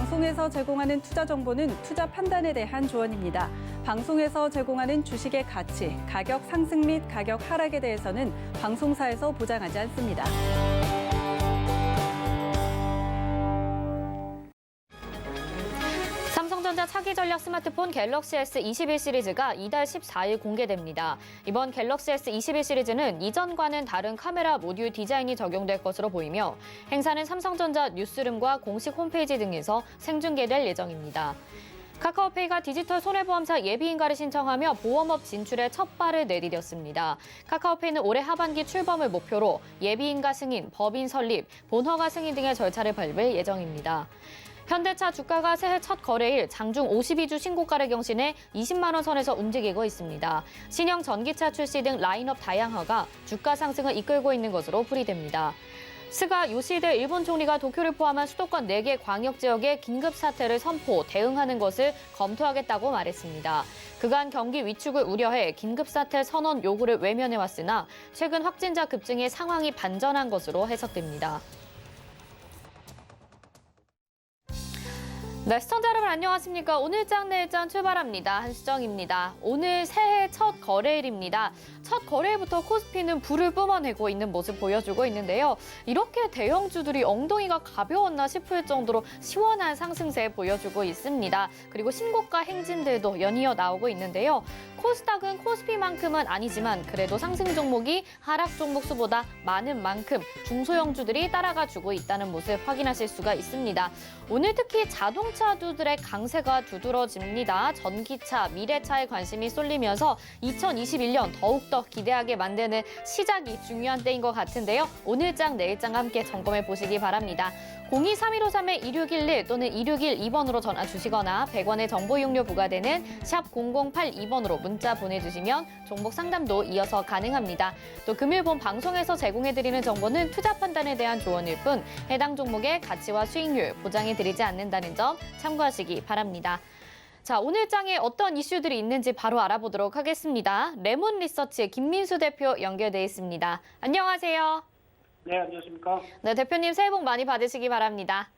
방송에서 제공하는 투자 정보는 투자 판단에 대한 조언입니다. 방송에서 제공하는 주식의 가치, 가격 상승 및 가격 하락에 대해서는 방송사에서 보장하지 않습니다. 삼성전자 차기 전략 스마트폰 갤럭시 S21 시리즈가 이달 14일 공개됩니다. 이번 갤럭시 S21 시리즈는 이전과는 다른 카메라 모듈 디자인이 적용될 것으로 보이며 행사는 삼성전자 뉴스룸과 공식 홈페이지 등에서 생중계될 예정입니다. 카카오페이가 디지털 손해보험사 예비인가를 신청하며 보험업 진출에 첫 발을 내디뎠습니다. 카카오페이는 올해 하반기 출범을 목표로 예비인가 승인, 법인 설립, 본허가 승인 등의 절차를 밟을 예정입니다. 현대차 주가가 새해 첫 거래일 장중 52주 신고가를 경신해 20만 원 선에서 움직이고 있습니다. 신형 전기차 출시 등 라인업 다양화가 주가 상승을 이끌고 있는 것으로 풀이됩니다. 스가 요시히데 일본 총리가 도쿄를 포함한 수도권 4개 광역 지역에 긴급 사태를 선포, 대응하는 것을 검토하겠다고 말했습니다. 그간 경기 위축을 우려해 긴급 사태 선언 요구를 외면해왔으나 최근 확진자 급증에 상황이 반전한 것으로 해석됩니다. 네, 시청자 여러분 안녕하십니까? 오늘장 내일장 출발합니다. 한수정입니다. 오늘 새해 첫 거래일입니다. 첫 거래일부터 코스피는 불을 뿜어내고 있는 모습 보여주고 있는데요. 이렇게 대형주들이 엉덩이가 가벼웠나 싶을 정도로 시원한 상승세 보여주고 있습니다. 그리고 신고가 행진들도 연이어 나오고 있는데요. 코스닥은 코스피만큼은 아니지만 그래도 상승 종목이 하락 종목 수보다 많은 만큼 중소형주들이 따라가주고 있다는 모습 확인하실 수가 있습니다. 오늘 특히 자동차주들의 강세가 두드러집니다. 전기차, 미래차에 관심이 쏠리면서 2021년 더욱더 기대하게 만드는 시작이 중요한 때인 것 같은데요. 오늘장, 내일장 함께 점검해 보시기 바랍니다. 02-3153-2611 또는 2612번으로 전화 주시거나 100원의 정보 이용료 부과되는 샵 0082번으로 문자 보내주시면 종목 상담도 이어서 가능합니다. 또 금일본 방송에서 제공해드리는 정보는 투자 판단에 대한 조언일 뿐 해당 종목의 가치와 수익률 보장해드리지 않는다는 점 참고하시기 바랍니다. 자, 오늘 장에 어떤 이슈들이 있는지 바로 알아보도록 하겠습니다. 레몬 리서치의 김민수 대표 연결돼 있습니다. 안녕하세요. 네, 안녕하십니까? 네, 대표님 새해 복 많이 받으시기 바랍니다.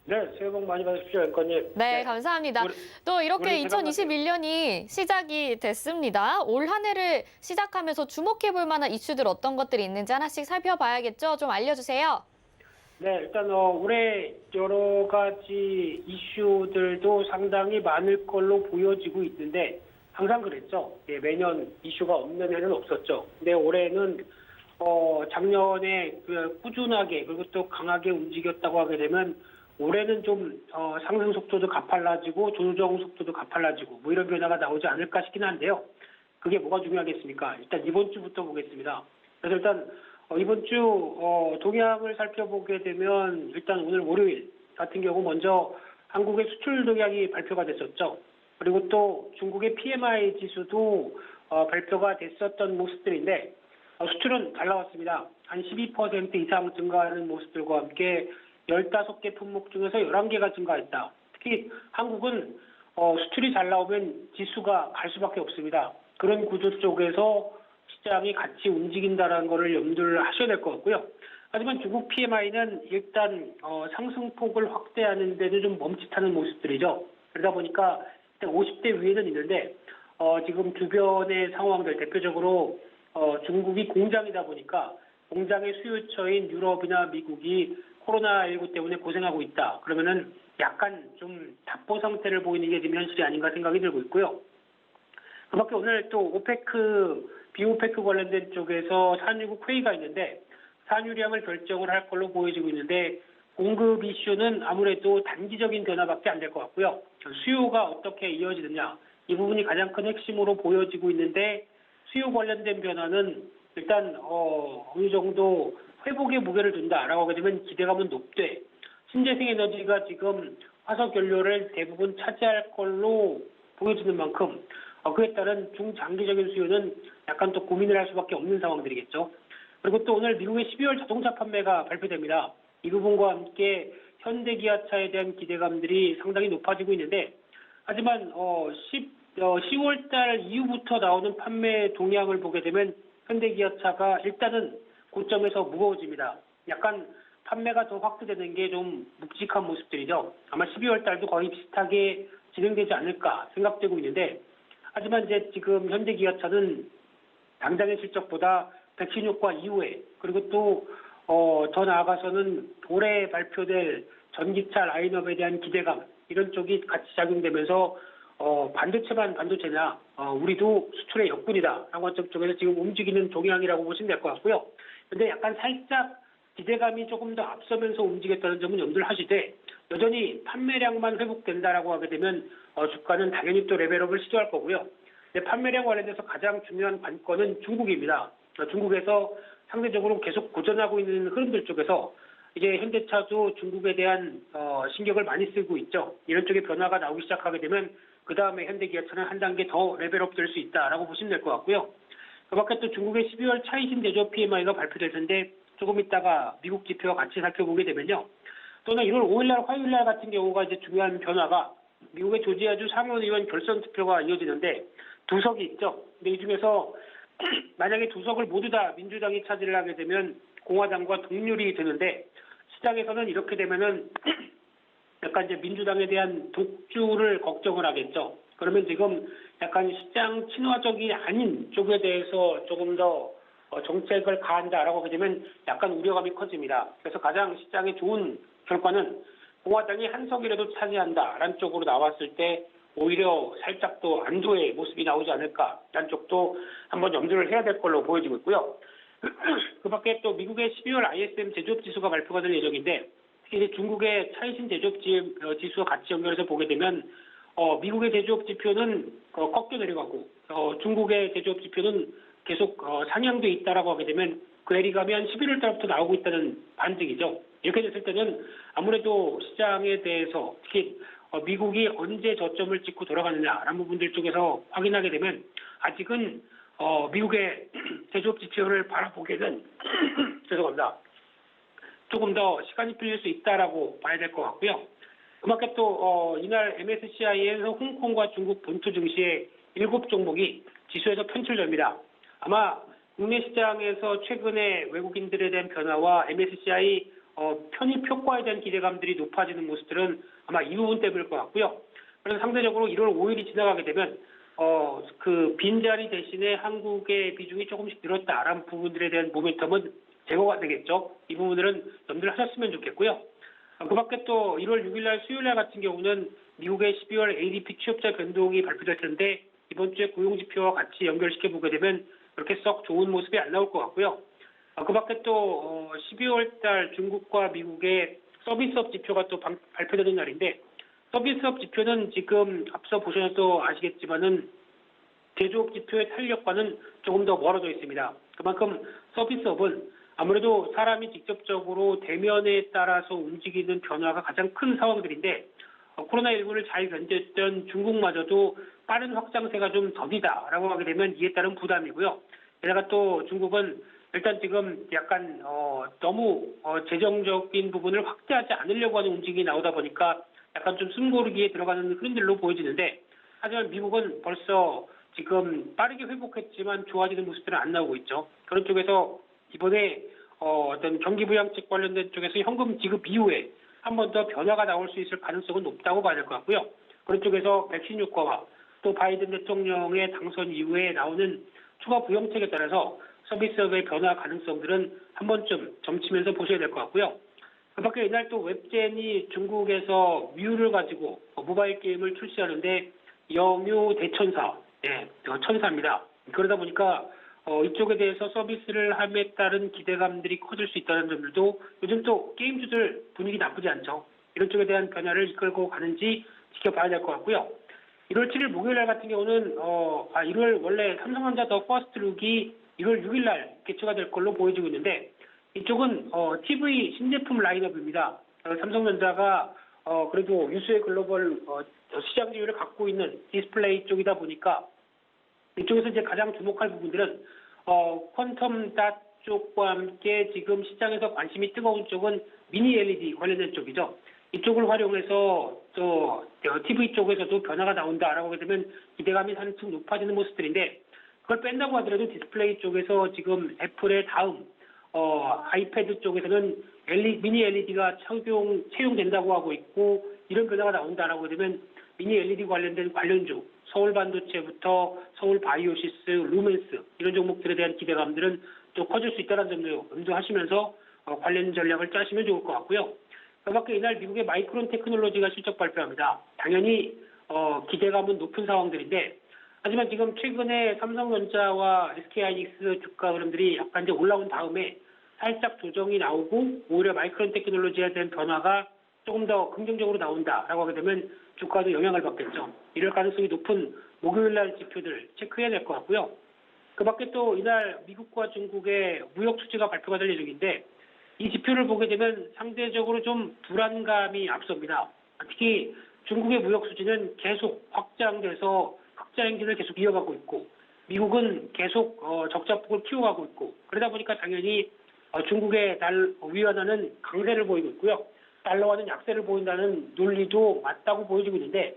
네, 새해 복 많이 받으십시오, 앵커님. 네, 감사합니다. 또 이렇게 2021년이 시작이 됐습니다. 올 한 해를 시작하면서 주목해 볼 만한 이슈들 어떤 것들이 있는지 하나씩 살펴봐야겠죠? 좀 알려주세요. 네, 일단 올해 여러 가지 이슈들도 상당히 많을 걸로 보여지고 있는데 항상 그랬죠. 예, 매년 이슈가 없는 해는 없었죠. 근데 올해는 작년에 꾸준하게 그리고 또 강하게 움직였다고 하게 되면 올해는 좀 상승 속도도 가팔라지고 조정 속도도 가팔라지고 뭐 이런 변화가 나오지 않을까 싶긴 한데요. 그게 뭐가 중요하겠습니까? 일단 이번 주부터 보겠습니다. 그래서 일단 이번 주 동향을 살펴보게 되면 일단 오늘 월요일 같은 경우 먼저 한국의 수출 동향이 발표가 됐었죠. 그리고 또 중국의 PMI 지수도 발표가 됐었던 모습들인데 수출은 잘 나왔습니다. 한 12% 이상 증가하는 모습들과 함께 15개 품목 중에서 11개가 증가했다. 특히 한국은 수출이 잘 나오면 지수가 갈 수밖에 없습니다. 그런 구조 쪽에서 시장이 같이 움직인다는 것을 염두를 하셔야 될 것 같고요. 하지만 중국 PMI는 일단 상승폭을 확대하는 데도 좀 멈칫하는 모습들이죠. 그러다 보니까 일단 50대 위에는 있는데 지금 주변의 상황들 대표적으로 중국이 공장이다 보니까 공장의 수요처인 유럽이나 미국이 코로나19 때문에 고생하고 있다. 그러면은 약간 좀 답보 상태를 보이는 게 지금 현실이 아닌가 생각이 들고 있고요. 그밖에 오늘 또 오페크, 비오페크 관련된 쪽에서 산유국 회의가 있는데 산유량을 결정을 할 걸로 보여지고 있는데 공급 이슈는 아무래도 단기적인 변화밖에 안 될 것 같고요. 수요가 어떻게 이어지느냐 이 부분이 가장 큰 핵심으로 보여지고 있는데 수요 관련된 변화는 일단 어느 정도 회복에 무게를 둔다라고 하게 되면 기대감은 높되 신재생 에너지가 지금 화석 연료를 대부분 차지할 걸로 보여지는 만큼 그에 따른 중장기적인 수요는 약간 또 고민을 할 수밖에 없는 상황들이겠죠. 그리고 또 오늘 미국의 12월 자동차 판매가 발표됩니다. 이 부분과 함께 현대기아차에 대한 기대감들이 상당히 높아지고 있는데 하지만 10월 달 이후부터 나오는 판매 동향을 보게 되면 현대기아차가 일단은 고점에서 무거워집니다. 약간 판매가 더 확대되는 게 좀 묵직한 모습들이죠. 아마 12월 달도 거의 비슷하게 진행되지 않을까 생각되고 있는데, 하지만 이제 지금 현대 기아차는 당장의 실적보다 백신 효과 이후에, 그리고 또 더 나아가서는 올해 발표될 전기차 라인업에 대한 기대감, 이런 쪽이 같이 작용되면서 반도체냐 우리도 수출의 역군이다라고 하는 쪽에서 지금 움직이는 동향이라고 보시면 될 것 같고요. 근데 약간 살짝 기대감이 조금 더 앞서면서 움직였다는 점은 염두를 하시되, 여전히 판매량만 회복된다라고 하게 되면 주가는 당연히 또 레벨업을 시도할 거고요. 근데 판매량 관련해서 가장 중요한 관건은 중국입니다. 중국에서 상대적으로 계속 고전하고 있는 흐름들 쪽에서 이제 현대차도 중국에 대한 신경을 많이 쓰고 있죠. 이런 쪽의 변화가 나오기 시작하게 되면 그 다음에 현대기아차는 한 단계 더 레벨업 될 수 있다라고 보시면 될 것 같고요. 그 밖에 또 중국의 12월 차이신 제조업 PMI가 발표될 텐데, 조금 있다가 미국 지표와 같이 살펴보게 되면요. 또는 1월 5일날 화요일날 같은 경우가 이제 중요한 변화가, 미국의 조지아주 상원의원 결선 투표가 이어지는데 2석이 있죠. 근데 이 중에서 만약에 2석을 모두 다 민주당이 차지를 하게 되면 공화당과 동률이 되는데, 시장에서는 이렇게 되면은 약간 이제 민주당에 대한 독주를 걱정을 하겠죠. 그러면 지금 약간 시장 친화적이 아닌 쪽에 대해서 조금 더 정책을 가한다라고 하게 되면 약간 우려감이 커집니다. 그래서 가장 시장에 좋은 결과는 공화당이 한 석이라도 차지한다라는 쪽으로 나왔을 때 오히려 살짝 또 안도의 모습이 나오지 않을까라는 쪽도 한번 염두를 해야 될 걸로 보여지고 있고요. 그 밖에 또 미국의 12월 ISM 제조업 지수가 발표가 될 예정인데, 특히 이제 중국의 차이신 제조업 지수와 같이 연결해서 보게 되면 미국의 제조업 지표는 꺾여 내려가고 중국의 제조업 지표는 계속 상향돼 있다라고 하게 되면 그 애리감이 한 11월 달부터 나오고 있다는 반증이죠. 이렇게 됐을 때는 아무래도 시장에 대해서 특히 미국이 언제 저점을 찍고 돌아가느냐라는 부분들 쪽에서 확인하게 되면 아직은 미국의 제조업 지표를 바라보기에는 죄송합니다. 조금 더 시간이 필요할 수 있다라고 봐야 될 것 같고요. 그밖에 또 이날 MSCI에서 홍콩과 중국 본토 증시의 7종목이 지수에서 편출됩니다. 아마 국내 시장에서 최근에 외국인들에 대한 변화와 MSCI 편입 효과에 대한 기대감들이 높아지는 모습들은 아마 이 부분 때문일 것 같고요. 그래서 상대적으로 1월 5일이 지나가게 되면 그 빈자리 대신에 한국의 비중이 조금씩 늘었다라는 부분들에 대한 모멘텀은 제거가 되겠죠. 이 부분들은 염두를 하셨으면 좋겠고요. 그 밖에 또 1월 6일 날 수요일 날 같은 경우는 미국의 12월 ADP 취업자 변동이 발표될 텐데, 이번 주에 고용지표와 같이 연결시켜 보게 되면 그렇게 썩 좋은 모습이 안 나올 것 같고요. 그 밖에 또 12월 달 중국과 미국의 서비스업 지표가 또 발표되는 날인데, 서비스업 지표는 지금 앞서 보셔도 아시겠지만은 제조업 지표의 탄력과는 조금 더 멀어져 있습니다. 그만큼 서비스업은 아무래도 사람이 직접적으로 대면에 따라서 움직이는 변화가 가장 큰 상황들인데, 코로나19를 잘 견뎠던 중국마저도 빠른 확장세가 좀 더디다라고 하게 되면 이에 따른 부담이고요. 게다가 또 중국은 일단 지금 약간 너무 재정적인 부분을 확대하지 않으려고 하는 움직임이 나오다 보니까 약간 좀 숨고르기에 들어가는 흐름들로 보여지는데, 하지만 미국은 벌써 지금 빠르게 회복했지만 좋아지는 모습들은 안 나오고 있죠. 그런 쪽에서 이번에 어떤 경기부양책 관련된 쪽에서 현금 지급 이후에 한 번 더 변화가 나올 수 있을 가능성은 높다고 봐야 될 것 같고요. 그런 쪽에서 백신 효과와 또 바이든 대통령의 당선 이후에 나오는 추가 부양책에 따라서 서비스업의 변화 가능성들은 한 번쯤 점치면서 보셔야 될 것 같고요. 그 밖에 이날 또 웹젠이 중국에서 뮤를 가지고 모바일 게임을 출시하는데 영유 대천사, 천사입니다. 그러다 보니까 이쪽에 대해서 서비스를 함에 따른 기대감들이 커질 수 있다는 점들도, 요즘 또 게임주들 분위기 나쁘지 않죠. 이런 쪽에 대한 변화를 이끌고 가는지 지켜봐야 될 것 같고요. 1월 7일 목요일 날 같은 경우는 1월 원래 삼성전자 더 퍼스트룩이 1월 6일 날 개최가 될 걸로 보여지고 있는데, 이쪽은 TV 신제품 라인업입니다. 삼성전자가 그래도 유수의 글로벌 시장 지위를 갖고 있는 디스플레이 쪽이다 보니까 이쪽에서 이제 가장 주목할 부분들은 퀀텀 닷 쪽과 함께 지금 시장에서 관심이 뜨거운 쪽은 미니 LED 관련된 쪽이죠. 이쪽을 활용해서 또 TV 쪽에서도 변화가 나온다라고 하게 되면 기대감이 한층 높아지는 모습들인데, 그걸 뺀다고 하더라도 디스플레이 쪽에서 지금 애플의 다음 아이패드 쪽에서는 미니 LED가 채용된다고 하고 있고 이런 변화가 나온다라고 되면 미니 LED 관련된 관련주, 서울 반도체부터 서울 바이오시스, 루멘스 이런 종목들에 대한 기대감들은 또 커질 수 있다는 점도 염두하시면서 관련 전략을 짜시면 좋을 것 같고요. 그밖에 이날 미국의 마이크론 테크놀로지가 실적 발표합니다. 당연히 기대감은 높은 상황들인데 하지만 지금 최근에 삼성전자와 SK하이닉스 주가 흐름들이 약간 이제 올라온 다음에 살짝 조정이 나오고 오히려 마이크론 테크놀로지에 대한 변화가 조금 더 긍정적으로 나온다라고 하게 되면 주가도 영향을 받겠죠. 이럴 가능성이 높은 목요일 날 지표들 체크해야 될 것 같고요. 그밖에 또 이날 미국과 중국의 무역 수지가 발표가 될 예정인데 이 지표를 보게 되면 상대적으로 좀 불안감이 앞섭니다. 특히 중국의 무역 수지는 계속 확장돼서 흑자 행진을 계속 이어가고 있고 미국은 계속 적자폭을 키워가고 있고 그러다 보니까 당연히 중국의 위안화는 강세를 보이고 있고요. 달러화는 약세를 보인다는 논리도 맞다고 보여지고 있는데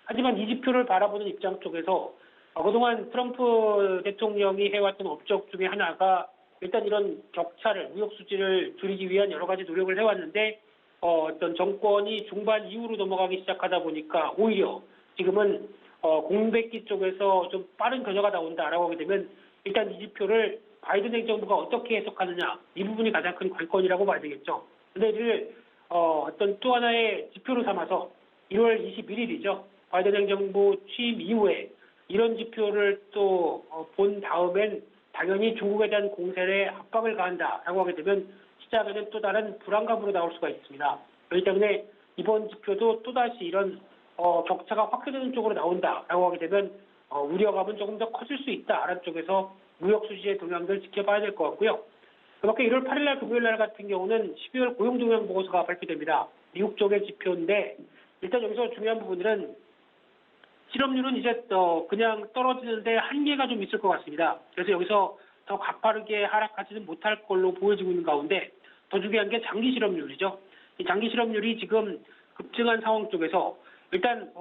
하지만 이 지표를 바라보는 입장 쪽에서 그동안 트럼프 대통령이 해왔던 업적 중에 하나가 일단 이런 격차를 무역 수지를 줄이기 위한 여러 가지 노력을 해왔는데 어떤 정권이 중반 이후로 넘어가기 시작하다 보니까 오히려 지금은 공백기 쪽에서 좀 빠른 변화가 나온다라고 하게 되면 일단 이 지표를 바이든 행정부가 어떻게 해석하느냐 이 부분이 가장 큰 관건이라고 봐야 되겠죠. 근데 이를 어떤 또 하나의 지표로 삼아서 1월 21일이죠. 바이든 행정부 취임 이후에 이런 지표를 또 본 다음엔 당연히 중국에 대한 공세에 압박을 가한다라고 하게 되면 시장에는 또 다른 불안감으로 나올 수가 있습니다. 그렇기 때문에 이번 지표도 또다시 이런 격차가 확대되는 쪽으로 나온다라고 하게 되면 우려감은 조금 더 커질 수 있다라는 쪽에서 무역 수지의 동향들 지켜봐야 될 것 같고요. 그밖에 1월 8일 날 금요일 날 같은 경우는 12월 고용 동향 보고서가 발표됩니다. 미국 쪽의 지표인데 일단 여기서 중요한 부분들은 실업률은 이제 그냥 떨어지는데 한계가 좀 있을 것 같습니다. 그래서 여기서 더 가파르게 하락하지는 못할 걸로 보여지고 있는 가운데 더 중요한 게 장기 실업률이죠. 이 장기 실업률이 지금 급증한 상황 쪽에서 일단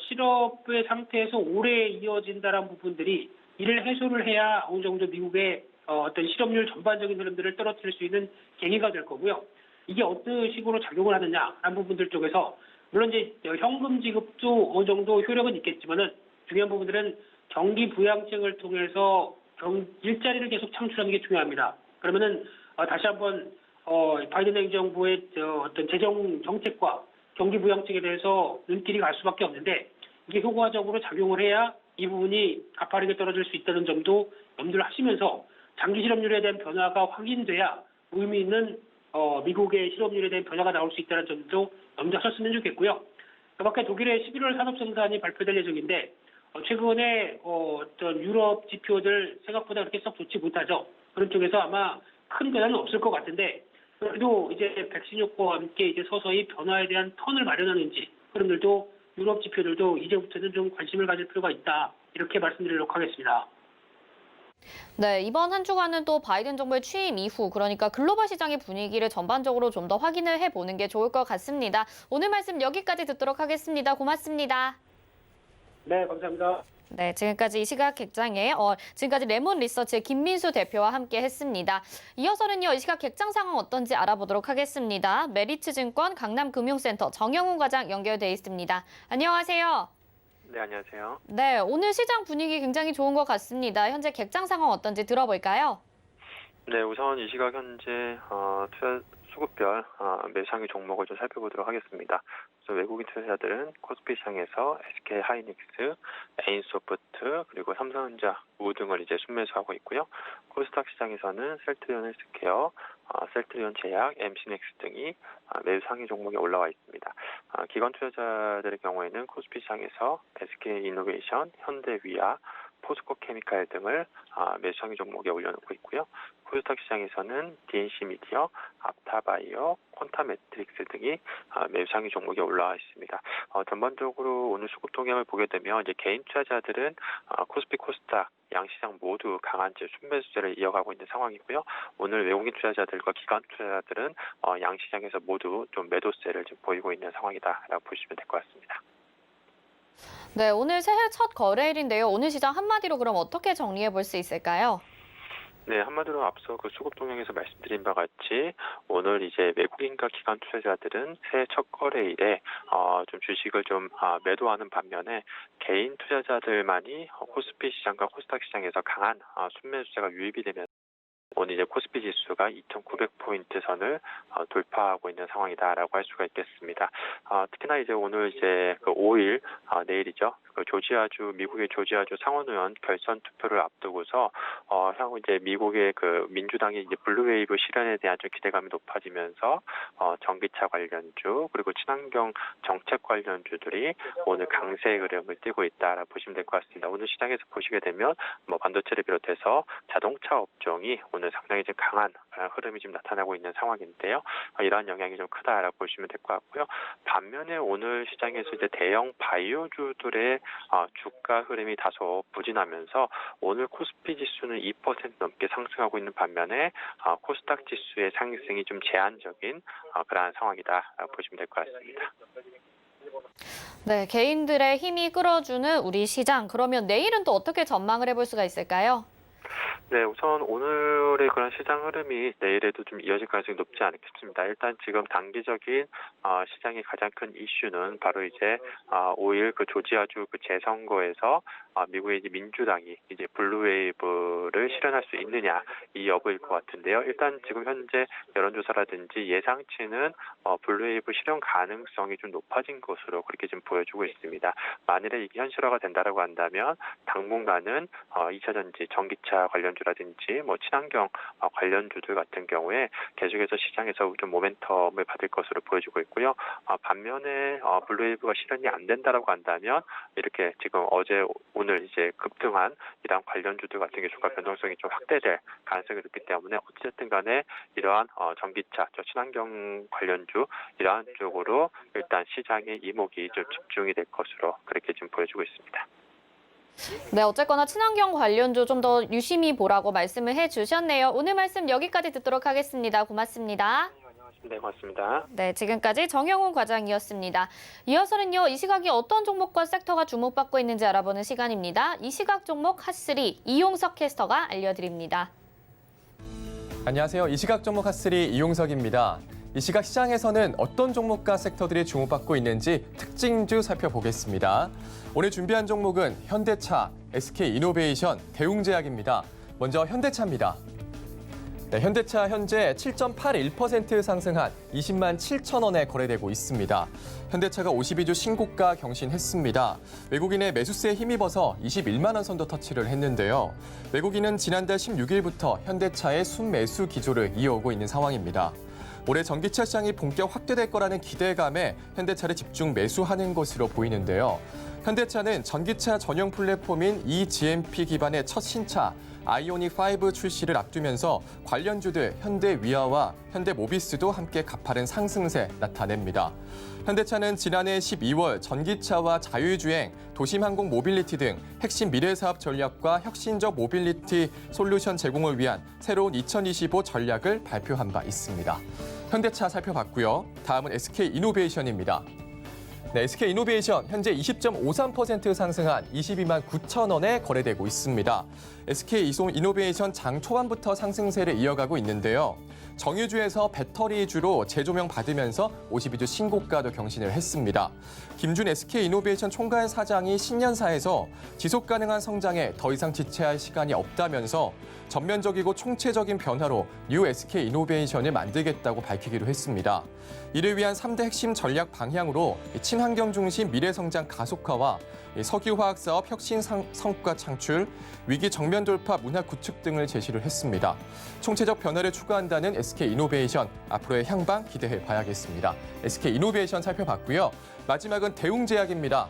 실업의 상태에서 오래 이어진다는 부분들이 이를 해소를 해야 어느 정도 미국의 어떤 실업률 전반적인 흐름들을 떨어뜨릴 수 있는 계기가 될 거고요. 이게 어떤 식으로 작용을 하느냐라는 부분들 쪽에서 물론 이제 현금 지급도 어느 정도 효력은 있겠지만은 중요한 부분들은 경기 부양책을 통해서 일자리를 계속 창출하는 게 중요합니다. 그러면은 다시 한번 바이든 행정부의 어떤 재정 정책과 경기 부양책에 대해서 눈길이 갈 수밖에 없는데 이게 효과적으로 작용을 해야 이 부분이 가파르게 떨어질 수 있다는 점도 염두를 하시면서 장기 실업률에 대한 변화가 확인돼야 의미 있는 미국의 실업률에 대한 변화가 나올 수 있다는 점도 염두하셨으면 좋겠고요. 그밖에 독일의 11월 산업생산이 발표될 예정인데 최근에 어떤 유럽 지표들 생각보다 그렇게 썩 좋지 못하죠. 그런 쪽에서 아마 큰 변화는 없을 것 같은데 그래도 이제 백신 효과와 함께 이제 서서히 변화에 대한 턴을 마련하는지 그런들도 유럽 지표들도 이제부터는 좀 관심을 가질 필요가 있다. 이렇게 말씀드리도록 하겠습니다. 네, 이번 한 주간은 또 바이든 정부의 취임 이후 그러니까 글로벌 시장의 분위기를 전반적으로 좀 더 확인을 해보는 게 좋을 것 같습니다. 오늘 말씀 여기까지 듣도록 하겠습니다. 고맙습니다. 네, 감사합니다. 네, 지금까지 이 시각 객장의 지금까지 레몬 리서치의 김민수 대표와 함께 했습니다. 이어서는요, 이 시각 객장 상황 어떤지 알아보도록 하겠습니다. 메리츠증권 강남금융센터 정영훈 과장 연결돼 있습니다. 안녕하세요. 네, 안녕하세요. 네, 오늘 시장 분위기 굉장히 좋은 것 같습니다. 현재 객장 상황 어떤지 들어볼까요? 네, 우선 이 시각 현재 투자 수급별 매수상위 종목을 좀 살펴보도록 하겠습니다. 그래서 외국인 투자자들은 코스피 시장에서 SK 하이닉스, 에인소프트, 그리고 삼성전자, 우 등을 이제 순매수하고 있고요. 코스닥 시장에서는 셀트리온 헬스케어, 셀트리온 제약, MC넥스 등이 매수 상위 종목에 올라와 있습니다. 기관 투자자들의 경우에는 코스피 시장에서 SK이노베이션, 현대위아, 포스코 케미칼 등을 매수 상위 종목에 올려놓고 있고요. 코스닥 시장에서는 DNC 미디어, 앞타바이오, 콘타매트릭스 등이 매수 상위 종목에 올라와 있습니다. 전반적으로 오늘 수급 동향을 보게 되면 이제 개인 투자자들은 코스피, 코스닥 양시장 모두 강한 순매수세를 이어가고 있는 상황이고요. 오늘 외국인 투자자들과 기관 투자자들은 양시장에서 모두 좀 매도세를 지금 보이고 있는 상황이다라고 보시면 될 것 같습니다. 네, 오늘 새해 첫 거래일인데요. 오늘 시장 한마디로 그럼 어떻게 정리해 볼 수 있을까요? 네, 한마디로 앞서 그 수급 동향에서 말씀드린 바와 같이 오늘 이제 외국인과 기관 투자자들은 새해 첫 거래일에 좀 주식을 좀 매도하는 반면에 개인 투자자들만이 코스피 시장과 코스닥 시장에서 강한 순매수세가 유입이 되면 오늘 이제 코스피 지수가 2,900포인트 선을 돌파하고 있는 상황이다라고 할 수가 있겠습니다. 특히나 이제 오늘 이제 그 5일 내일이죠. 그 미국의 조지아주 상원의원 결선 투표를 앞두고서 향후 이제 미국의 그 민주당의 이제 블루웨이브 실현에 대한 좀 기대감이 높아지면서 전기차 관련주 그리고 친환경 정책 관련주들이 오늘 강세의 흐름을 띠고 있다라 보시면 될 것 같습니다. 오늘 시장에서 보시게 되면 뭐 반도체를 비롯해서 자동차 업종이 오늘 상당히 좀 강한 흐름이 지금 나타나고 있는 상황인데요. 이러한 영향이 좀 크다라고 보시면 될 것 같고요. 반면에 오늘 시장에서 이제 대형 바이오주들의 주가 흐름이 다소 부진하면서 오늘 코스피 지수는 2% 넘게 상승하고 있는 반면에 코스닥 지수의 상승이 좀 제한적인 그러한 상황이다 보시면 될 것 같습니다. 네, 개인들의 힘이 끌어주는 우리 시장. 그러면 내일은 또 어떻게 전망을 해볼 수가 있을까요? 네, 우선 오늘의 그런 시장 흐름이 내일에도 좀 이어질 가능성이 높지 않겠습니다. 일단 지금 단기적인 시장의 가장 큰 이슈는 바로 이제 5일 그 조지아주 그 재선거에서 미국의 이제 민주당이 이제 블루웨이브를 실현할 수 있느냐 이 여부일 것 같은데요. 일단 지금 현재 여론조사라든지 예상치는 블루웨이브 실현 가능성이 좀 높아진 것으로 그렇게 좀 보여주고 있습니다. 만일에 이게 현실화가 된다라고 한다면 당분간은 2차전지, 전기차 관련주라든지 뭐 친환경 관련주들 같은 경우에 계속해서 시장에서 좀 모멘텀을 받을 것으로 보여지고 있고요. 반면에 블루웨이브가 실현이 안 된다라고 한다면 이렇게 지금 어제 오늘 이제 급등한 이러한 관련주들 같은 게 주가 변동성이 좀 확대될 가능성이 높기 때문에 어쨌든 간에 이러한 전기차, 친환경 관련주 이러한 쪽으로 일단 시장의 이목이 좀 집중이 될 것으로 그렇게 지금 보여지고 있습니다. 네, 어쨌거나 친환경 관련주 좀 더 유심히 보라고 말씀을 해주셨네요. 오늘 말씀 여기까지 듣도록 하겠습니다. 고맙습니다. 네, 고맙습니다. 네, 지금까지 정영훈 과장이었습니다. 이어서는요, 이 시각이 어떤 종목과 섹터가 주목받고 있는지 알아보는 시간입니다. 이 시각 종목 핫3 이용석 캐스터가 알려드립니다. 안녕하세요. 이 시각 종목 핫3 이용석입니다. 이 시각 시장에서는 어떤 종목과 섹터들이 주목받고 있는지 특징주 살펴보겠습니다. 오늘 준비한 종목은 현대차, SK이노베이션, 대웅제약입니다. 먼저 현대차입니다. 네, 현대차 현재 7.81% 상승한 20만 7천 원에 거래되고 있습니다. 현대차가 52주 신고가 경신했습니다. 외국인의 매수세에 힘입어서 21만 원 선도 터치를 했는데요. 외국인은 지난달 16일부터 현대차의 순매수 기조를 이어오고 있는 상황입니다. 올해 전기차 시장이 본격 확대될 거라는 기대감에 현대차를 집중 매수하는 것으로 보이는데요. 현대차는 전기차 전용 플랫폼인 eGMP 기반의 첫 신차 아이오닉5 출시를 앞두면서 관련주들 현대위아와 현대모비스도 함께 가파른 상승세 나타냅니다. 현대차는 지난해 12월 전기차와 자율주행, 도심항공 모빌리티 등 핵심 미래사업 전략과 혁신적 모빌리티 솔루션 제공을 위한 새로운 2025 전략을 발표한 바 있습니다. 현대차 살펴봤고요. 다음은 SK이노베이션입니다. 네, SK이노베이션 현재 20.53% 상승한 22만 9천 원에 거래되고 있습니다. SK이노베이션 장 초반부터 상승세를 이어가고 있는데요. 정유주에서 배터리주로 재조명 받으면서 52주 신고가도 경신을 했습니다. 김준 SK이노베이션 총괄 사장이 신년사에서 지속 가능한 성장에 더 이상 지체할 시간이 없다면서 전면적이고 총체적인 변화로 뉴 SK이노베이션을 만들겠다고 밝히기로 했습니다. 이를 위한 3대 핵심 전략 방향으로 친환경 중심 미래성장 가속화와 석유화학 사업 혁신 성과 창출, 위기 정면 돌파 문화 구축 등을 제시를 했습니다. 총체적 변화를 추구한다는 SK이노베이션, 앞으로의 향방 기대해 봐야겠습니다. SK이노베이션 살펴봤고요. 마지막은 대웅제약입니다.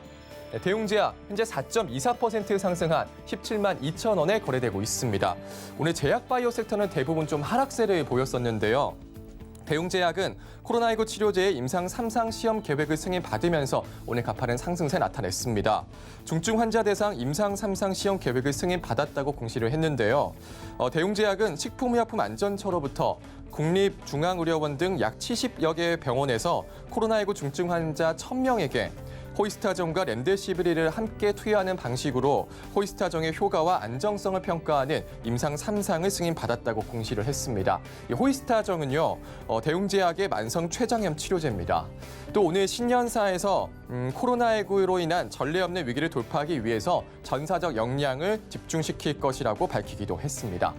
네, 대웅제약 현재 4.24% 상승한 17만 2천 원에 거래되고 있습니다. 오늘 제약바이오 섹터는 대부분 좀 하락세를 보였었는데요. 대웅제약은 코로나19 치료제의 임상 3상 시험 계획을 승인받으면서 오늘 가파른 상승세 나타냈습니다. 중증 환자 대상 임상 3상 시험 계획을 승인받았다고 공시를 했는데요. 대웅제약은 식품의약품안전처로부터 국립중앙의료원 등 약 70여 개의 병원에서 코로나19 중증 환자 1,000명에게 호이스타정과 렘데시비르를 함께 투여하는 방식으로 호이스타정의 효과와 안정성을 평가하는 임상 3상을 승인받았다고 공시를 했습니다. 이 호이스타정은요, 대웅제약의 만성 췌장염 치료제입니다. 또 오늘 신년사에서 코로나19로 인한 전례 없는 위기를 돌파하기 위해서 전사적 역량을 집중시킬 것이라고 밝히기도 했습니다.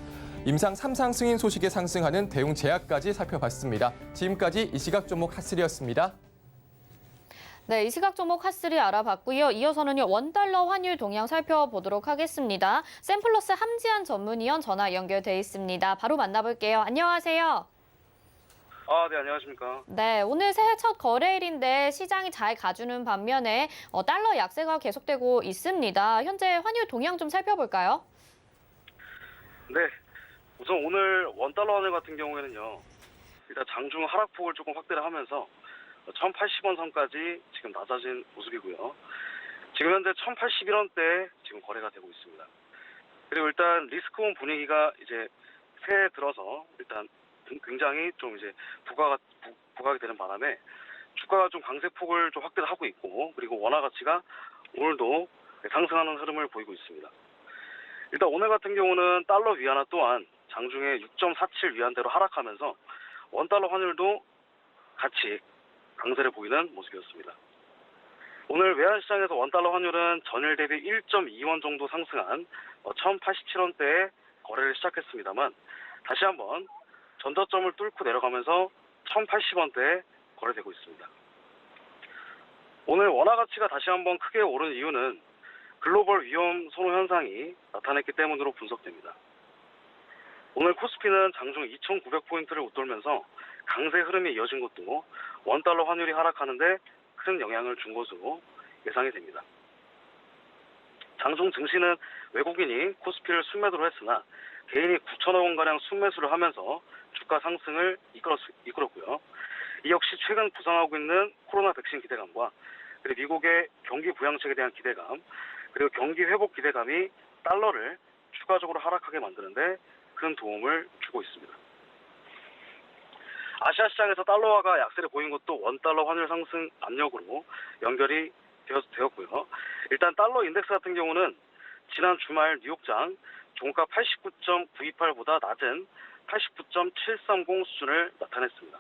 임상 3상 승인 소식에 상승하는 대웅제약까지 살펴봤습니다. 지금까지 이 시각 종목 핫3였습니다. 네, 이 시각 종목 핫3 알아봤고요. 이어서는요, 원달러 환율 동향 살펴보도록 하겠습니다. 샘플러스 함지한 전문위원 전화 연결돼 있습니다. 바로 만나볼게요. 안녕하세요. 네, 안녕하십니까. 네, 오늘 새해 첫 거래일인데 시장이 잘 가주는 반면에 달러 약세가 계속되고 있습니다. 현재 환율 동향 좀 살펴볼까요? 네, 우선 오늘 원달러 환율 같은 경우에는요, 일단 장중 하락폭을 조금 확대를 하면서 1,080원 선까지 지금 낮아진 모습이고요. 지금 현재 1,081원대에 지금 거래가 되고 있습니다. 그리고 일단 리스크온 분위기가 이제 새해 들어서 일단 굉장히 좀 이제 부각이 되는 바람에 주가가 좀 강세폭을 좀 확대를 하고 있고, 그리고 원화 가치가 오늘도 상승하는 흐름을 보이고 있습니다. 일단 오늘 같은 경우는 달러 위안화 또한 장중에 6.47 위안대로 하락하면서 원달러 환율도 같이 강세를 보이는 모습이었습니다. 오늘 외환시장에서 원달러 환율은 전일 대비 1.2원 정도 상승한 1,087원대에 거래를 시작했습니다만 다시 한번 전저점을 뚫고 내려가면서 1,080원대에 거래되고 있습니다. 오늘 원화 가치가 다시 한번 크게 오른 이유는 글로벌 위험 선호 현상이 나타났기 때문으로 분석됩니다. 오늘 코스피는 장중 2,900포인트를 웃돌면서 강세 흐름이 이어진 것도 원달러 환율이 하락하는데 큰 영향을 준 것으로 예상이 됩니다. 장중 증시는 외국인이 코스피를 순매도로 했으나 개인이 9천억 원가량 순매수를 하면서 주가 상승을 이끌었고요. 이 역시 최근 부상하고 있는 코로나 백신 기대감과 그리고 미국의 경기 부양책에 대한 기대감, 그리고 경기 회복 기대감이 달러를 추가적으로 하락하게 만드는데 큰 도움을 주고 있습니다. 아시아 시장에서 달러화가 약세를 보인 것도 원달러 환율 상승 압력으로 연결이 되었고요. 일단 달러 인덱스 같은 경우는 지난 주말 뉴욕장 종가 89.928보다 낮은 89.730 수준을 나타냈습니다.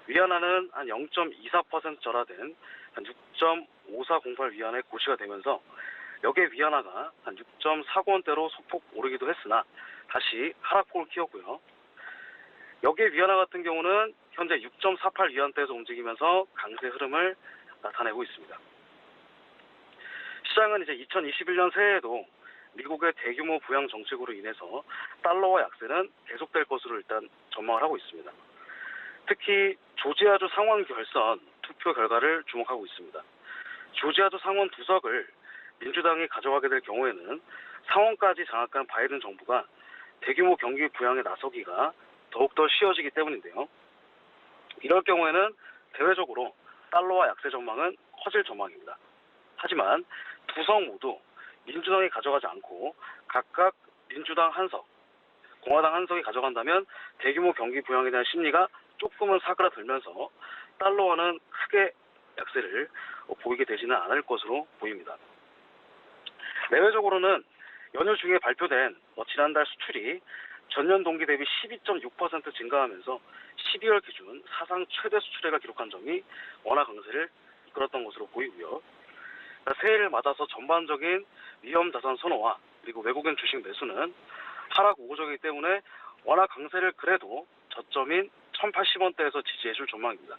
위안화는 한 0.24% 절하된 한 6.5408 위안에 고시가 되면서 여기에 위안화가 한 6.49원대로 소폭 오르기도 했으나 다시 하락폭을 키웠고요. 여기에 위안화 같은 경우는 현재 6.48 위안대에서 움직이면서 강세 흐름을 나타내고 있습니다. 시장은 이제 2021년 새해에도 미국의 대규모 부양 정책으로 인해서 달러화 약세는 계속될 것으로 일단 전망을 하고 있습니다. 특히 조지아주 상원 결선 투표 결과를 주목하고 있습니다. 조지아주 상원 2석을 민주당이 가져가게 될 경우에는 상원까지 장악한 바이든 정부가 대규모 경기 부양에 나서기가 더욱더 쉬워지기 때문인데요. 이럴 경우에는 대외적으로 달러화 약세 전망은 커질 전망입니다. 하지만 2석 모두 민주당이 가져가지 않고 각각 민주당 1석, 공화당 1석이 가져간다면 대규모 경기 부양에 대한 심리가 조금은 사그라들면서 달러화는 크게 약세를 보이게 되지는 않을 것으로 보입니다. 내외적으로는 연휴 중에 발표된 지난달 수출이 전년 동기 대비 12.6% 증가하면서 12월 기준 사상 최대 수출액을 기록한 점이 원화 강세를 이끌었던 것으로 보이고요. 새해를 맞아서 전반적인 위험 자산 선호와 그리고 외국인 주식 매수는 하락 우호적이기 때문에 원화 강세를 그래도 저점인 1,080원대에서 지지해 줄 전망입니다.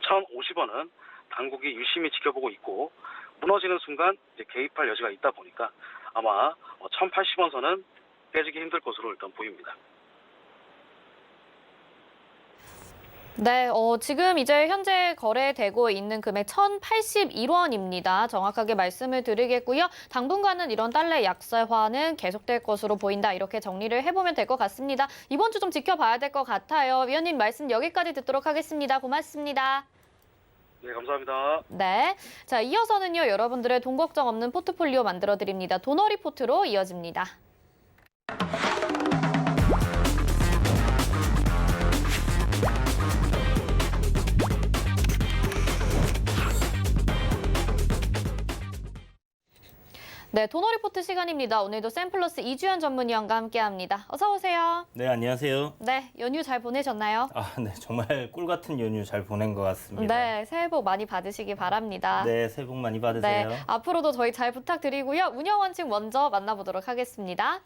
1,050원은 당국이 유심히 지켜보고 있고 무너지는 순간 이제 개입할 여지가 있다 보니까 아마 1,080원 선은 깨지기 힘들 것으로 일단 보입니다. 네, 지금 이제 현재 거래되고 있는 금액 1,081원입니다. 정확하게 말씀을 드리겠고요. 당분간은 이런 달러 약세화는 계속될 것으로 보인다. 이렇게 정리를 해보면 될 것 같습니다. 이번 주 좀 지켜봐야 될 것 같아요. 위원님 말씀 여기까지 듣도록 하겠습니다. 고맙습니다. 네, 감사합니다. 네, 자 이어서는요. 여러분들의 돈 걱정 없는 포트폴리오 만들어드립니다. 도너 리포트로 이어집니다. 네, 도너리포트 시간입니다. 오늘도 샘플러스 이주연 전문위원과 함께합니다. 어서 오세요. 네, 안녕하세요. 네, 연휴 잘 보내셨나요? 네, 정말 꿀 같은 연휴 잘 보낸 것 같습니다. 네, 새해 복 많이 받으시기 바랍니다. 네, 새해 복 많이 받으세요. 네, 앞으로도 저희 잘 부탁드리고요. 운영 원칙 먼저 만나보도록 하겠습니다.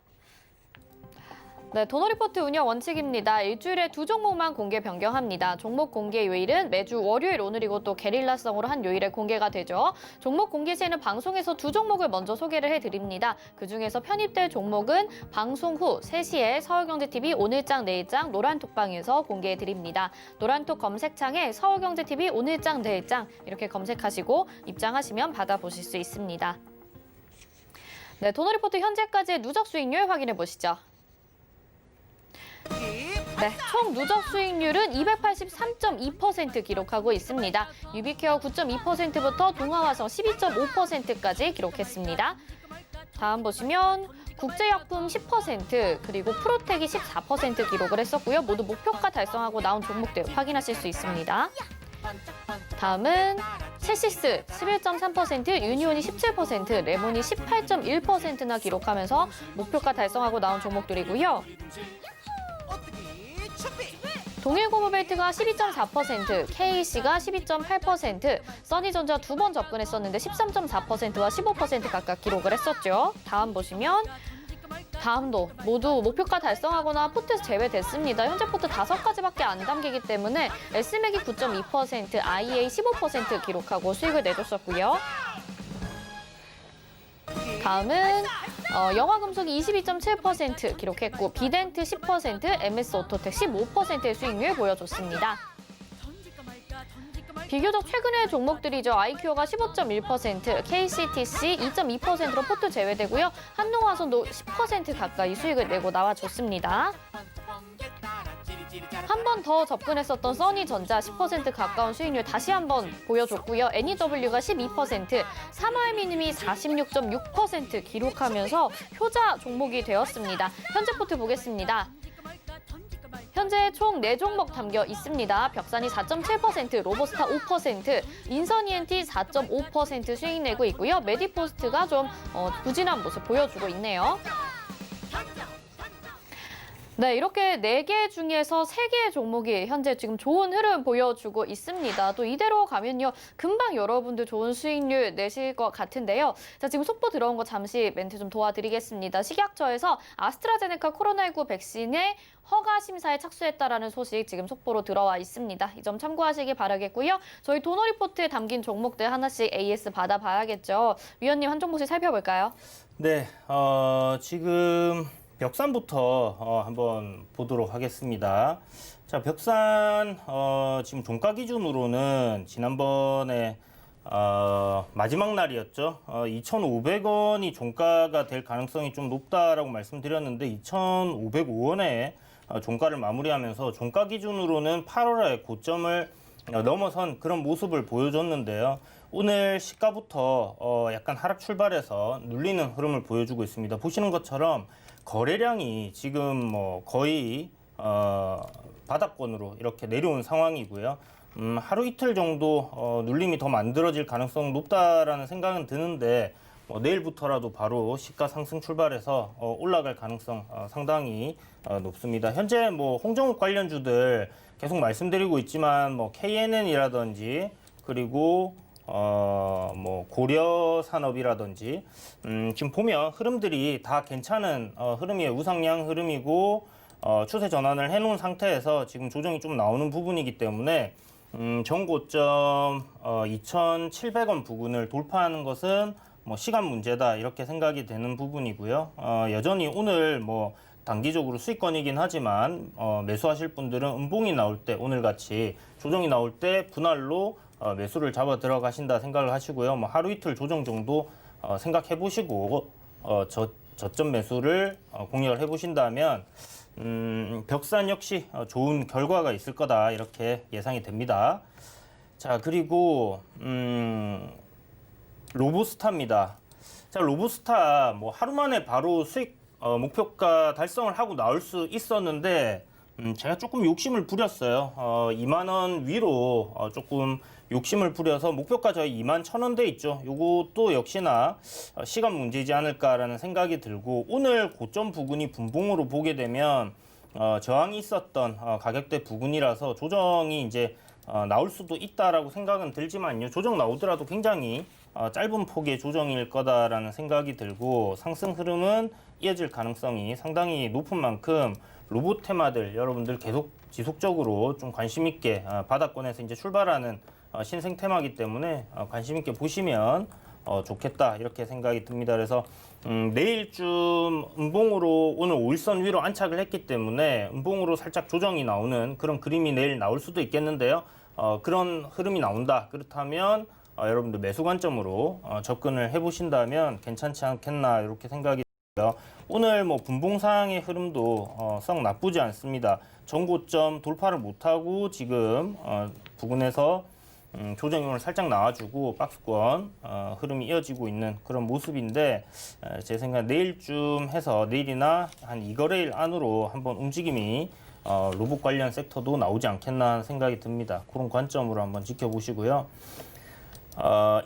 네, 도너리포트 운영 원칙입니다. 일주일에 2종목만 공개 변경합니다. 종목 공개 요일은 매주 월요일 오늘이고 또 게릴라성으로 한 요일에 공개가 되죠. 종목 공개 시에는 방송에서 2종목을 먼저 소개를 해드립니다. 그중에서 편입될 종목은 방송 후 3시에 서울경제TV 오늘장 내일장 노란톡방에서 공개해드립니다. 노란톡 검색창에 서울경제TV 오늘장 내일장 이렇게 검색하시고 입장하시면 받아보실 수 있습니다. 네, 도너리포트 현재까지의 누적 수익률 확인해 보시죠. 네, 총 누적 수익률은 283.2% 기록하고 있습니다. 유비케어 9.2%부터 동아화성 12.5%까지 기록했습니다. 다음 보시면 국제약품 10%, 그리고 프로텍이 14% 기록을 했었고요. 모두 목표가 달성하고 나온 종목들 확인하실 수 있습니다. 다음은 첼시스 11.3%, 유니온이 17%, 레몬이 18.1%나 기록하면서 목표가 달성하고 나온 종목들이고요. 동일고무벨트가 12.4%, KC가 12.8%, 써니전자 2번 접근했었는데 13.4%와 15% 각각 기록을 했었죠. 다음 보시면 다음도 모두 목표가 달성하거나 포트에서 제외됐습니다. 현재 포트 5가지밖에 안 담기기 때문에 SMAC 9.2%, IA 15% 기록하고 수익을 내줬었고요. 다음은 영화금속이 22.7% 기록했고 비덴트 10%, MS오토텍 15%의 수익률 보여줬습니다. 비교적 최근의 종목들이죠. 아이큐어가 15.1%, KCTC 2.2%로 포트 제외되고요. 한농화성도 10% 가까이 수익을 내고 나와줬습니다. 한 번 더 접근했었던 써니전자 10% 가까운 수익률 다시 한번 보여줬고요. NEW가 12%, 삼화알미늄이 46.6% 기록하면서 효자 종목이 되었습니다. 현재 포트 보겠습니다. 현재 총 4종목 담겨 있습니다. 벽산이 4.7%, 로보스타 5%, 인선 ENT 4.5% 수익 내고 있고요. 메디포스트가 좀 부진한 모습 보여주고 있네요. 네, 이렇게 4개 중에서 3개의 종목이 현재 지금 좋은 흐름 보여주고 있습니다. 또 이대로 가면요, 금방 여러분들 좋은 수익률 내실 것 같은데요. 자, 지금 속보 들어온 거 잠시 멘트 좀 도와드리겠습니다. 식약처에서 아스트라제네카 코로나19 백신의 허가 심사에 착수했다라는 소식 지금 속보로 들어와 있습니다. 이 점 참고하시기 바라겠고요. 저희 도너리포트에 담긴 종목들 하나씩 AS 받아봐야겠죠. 위원님 한 종목씩 살펴볼까요? 네, 지금 벽산부터 한번 보도록 하겠습니다. 자, 벽산 지금 종가 기준으로는 지난번에 마지막 날이었죠. 2,500원이 종가가 될 가능성이 좀 높다라고 말씀드렸는데 2,505원에 종가를 마무리하면서 종가 기준으로는 8월에 고점을 넘어선 그런 모습을 보여줬는데요. 오늘 시가부터 약간 하락 출발해서 눌리는 흐름을 보여주고 있습니다. 보시는 것처럼 거래량이 지금 거의 바닥권으로 이렇게 내려온 상황이고요. 하루 이틀 정도 눌림이 더 만들어질 가능성은 높다라는 생각은 드는데 내일부터라도 바로 시가 상승 출발해서 올라갈 가능성 상당히 높습니다. 현재 홍정욱 관련주들 계속 말씀드리고 있지만 KNN이라든지 그리고 고려산업이라든지 지금 보면 흐름들이 다 괜찮은 흐름이에요. 우상향 흐름이고 추세 전환을 해놓은 상태에서 지금 조정이 좀 나오는 부분이기 때문에 전고점 2,700원 부근을 돌파하는 것은 시간 문제다 이렇게 생각이 되는 부분이고요. 여전히 오늘 단기적으로 수익권이긴 하지만 매수하실 분들은 음봉이 나올 때 오늘같이 조정이 나올 때 분할로 매수를 잡아 들어가신다 생각을 하시고요. 하루 이틀 조정 정도 생각해 보시고 저점 매수를 공략을 해 보신다면 벽산 역시 좋은 결과가 있을 거다 이렇게 예상이 됩니다. 자, 그리고 로보스타입니다. 자, 로보스타 하루 만에 바로 수익 목표가 달성을 하고 나올 수 있었는데 제가 조금 욕심을 부렸어요. 2만 원 위로 조금 욕심을 부려서 목표가 저희 2만 1,000원대 있죠. 요것도 역시나 시간 문제이지 않을까라는 생각이 들고 오늘 고점 부근이 분봉으로 보게 되면 저항이 있었던 가격대 부근이라서 조정이 이제 나올 수도 있다라고 생각은 들지만요. 조정 나오더라도 굉장히 짧은 폭의 조정일 거다라는 생각이 들고 상승 흐름은 이어질 가능성이 상당히 높은 만큼 로봇 테마들 여러분들 계속 지속적으로 좀 관심 있게 바닥권에서 이제 출발하는 신생 테마이기 때문에 관심 있게 보시면 좋겠다 이렇게 생각이 듭니다. 그래서 내일쯤 음봉으로 오늘 5일선 위로 안착을 했기 때문에 음봉으로 살짝 조정이 나오는 그런 그림이 내일 나올 수도 있겠는데요. 그런 흐름이 나온다. 그렇다면 여러분들 매수 관점으로 접근을 해보신다면 괜찮지 않겠나 이렇게 생각이 들고요. 오늘 뭐 분봉상의 흐름도 썩 나쁘지 않습니다. 전고점 돌파를 못하고 지금 부근에서 조정이 오늘 살짝 나와주고 박스권 흐름이 이어지고 있는 그런 모습인데 제 생각 내일쯤 해서 내일이나 한 2거래일 안으로 한번 움직임이 로봇 관련 섹터도 나오지 않겠나 하는 생각이 듭니다. 그런 관점으로 한번 지켜보시고요.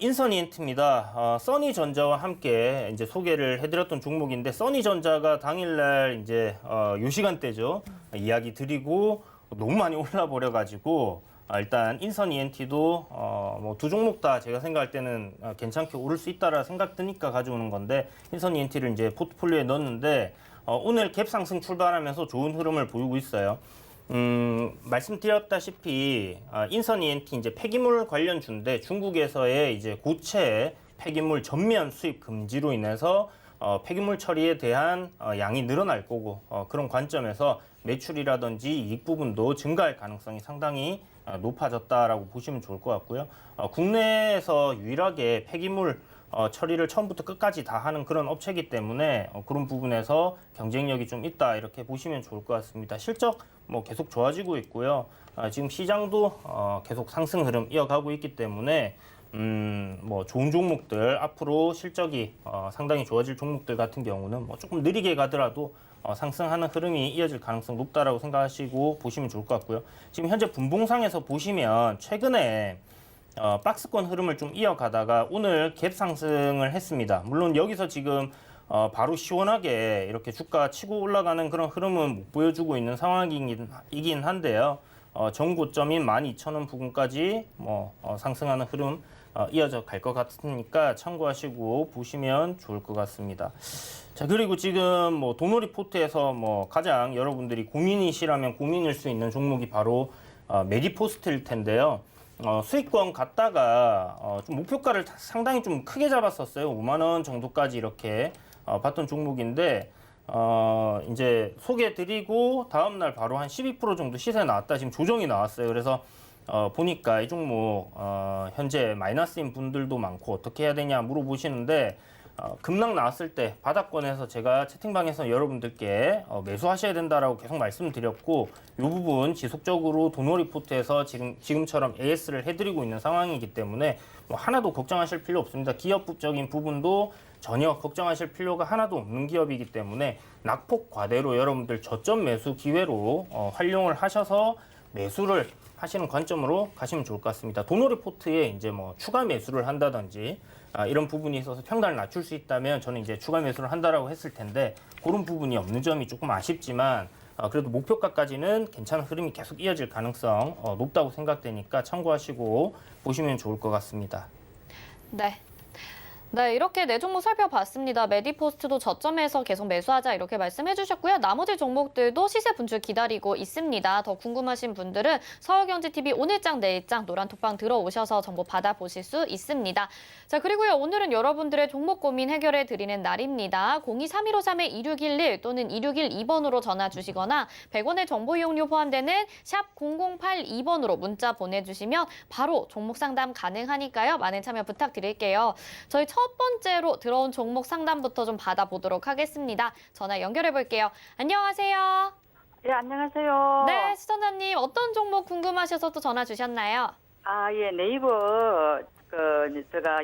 인선 이엔트입니다. 써니전자와 함께 이제 소개를 해드렸던 종목인데 써니전자가 당일날 이제 요 시간대죠 이야기 드리고 너무 많이 올라 버려가지고 일단 인선 ENT도 뭐 두 종목 다 제가 생각할 때는 괜찮게 오를 수 있다라 생각 드니까 가져오는 건데 인선 ENT를 이제 포트폴리오에 넣었는데 오늘 갭 상승 출발하면서 좋은 흐름을 보이고 있어요. 말씀드렸다시피 인선 ENT 이제 폐기물 관련주인데 중국에서의 이제 고체 폐기물 전면 수입 금지로 인해서 폐기물 처리에 대한 양이 늘어날 거고 그런 관점에서 매출이라든지 이익 부분도 증가할 가능성이 상당히 높아졌다라고 보시면 좋을 것 같고요. 국내에서 유일하게 폐기물 처리를 처음부터 끝까지 다 하는 그런 업체이기 때문에 그런 부분에서 경쟁력이 좀 있다 이렇게 보시면 좋을 것 같습니다. 실적 뭐 계속 좋아지고 있고요. 지금 시장도 계속 상승 흐름 이어가고 있기 때문에 뭐 좋은 종목들 앞으로 실적이 상당히 좋아질 종목들 같은 경우는 뭐 조금 느리게 가더라도 상승하는 흐름이 이어질 가능성 높다라고 생각하시고 보시면 좋을 것 같고요. 지금 현재 분봉상에서 보시면 최근에 박스권 흐름을 좀 이어가다가 오늘 갭 상승을 했습니다. 물론 여기서 지금 바로 시원하게 이렇게 주가 치고 올라가는 그런 흐름은 못 보여주고 있는 상황이긴 한데요. 전고점인 12,000원 부근까지 상승하는 흐름 이어져 갈 것 같으니까 참고하시고 보시면 좋을 것 같습니다. 자, 그리고 지금 뭐 도노리 포트에서 뭐 가장 여러분들이 고민이시라면 고민일 수 있는 종목이 바로 메디포스트일 텐데요. 수익권 갔다가 좀 목표가를 상당히 좀 크게 잡았었어요. 5만 원 정도까지 이렇게 봤던 종목인데 이제 소개드리고 다음날 바로 한 12% 정도 시세 나왔다. 지금 조정이 나왔어요. 그래서 보니까 이 종목 현재 마이너스인 분들도 많고 어떻게 해야 되냐 물어보시는데 급락 나왔을 때 바닥권에서 제가 채팅방에서 여러분들께 매수하셔야 된다라고 계속 말씀드렸고 이 부분 지속적으로 도노리포트에서 지금처럼 AS를 해드리고 있는 상황이기 때문에 뭐 하나도 걱정하실 필요 없습니다. 기업적인 부분도 전혀 걱정하실 필요가 하나도 없는 기업이기 때문에 낙폭 과대로 여러분들 저점 매수 기회로 활용을 하셔서 매수를 하시는 관점으로 가시면 좋을 것 같습니다. 도노리포트에 이제 뭐 추가 매수를 한다든지 이런 부분이 있어서 평단을 낮출 수 있다면 저는 이제 추가 매수를 한다라고 했을 텐데 그런 부분이 없는 점이 조금 아쉽지만 그래도 목표가까지는 괜찮은 흐름이 계속 이어질 가능성 높다고 생각되니까 참고하시고 보시면 좋을 것 같습니다. 네, 이렇게 네 종목 살펴봤습니다. 메디포스트도 저점에서 계속 매수하자 이렇게 말씀해 주셨고요. 나머지 종목들도 시세 분출 기다리고 있습니다. 더 궁금하신 분들은 서울경제TV 오늘장 내일장 노란톡방 들어오셔서 정보 받아보실 수 있습니다. 자, 그리고요. 오늘은 여러분들의 종목 고민 해결해 드리는 날입니다. 023153-2611 또는 2612번으로 전화 주시거나 100원의 정보 이용료 포함되는 샵 0082번으로 문자 보내주시면 바로 종목 상담 가능하니까요. 많은 참여 부탁드릴게요. 저희 첫 번째로 들어온 종목 상담부터 좀 받아보도록 하겠습니다. 전화 연결해 볼게요. 안녕하세요. 네, 안녕하세요. 네, 시청자님 어떤 종목 궁금하셔서 또 전화 주셨나요? 예, 네이버 제가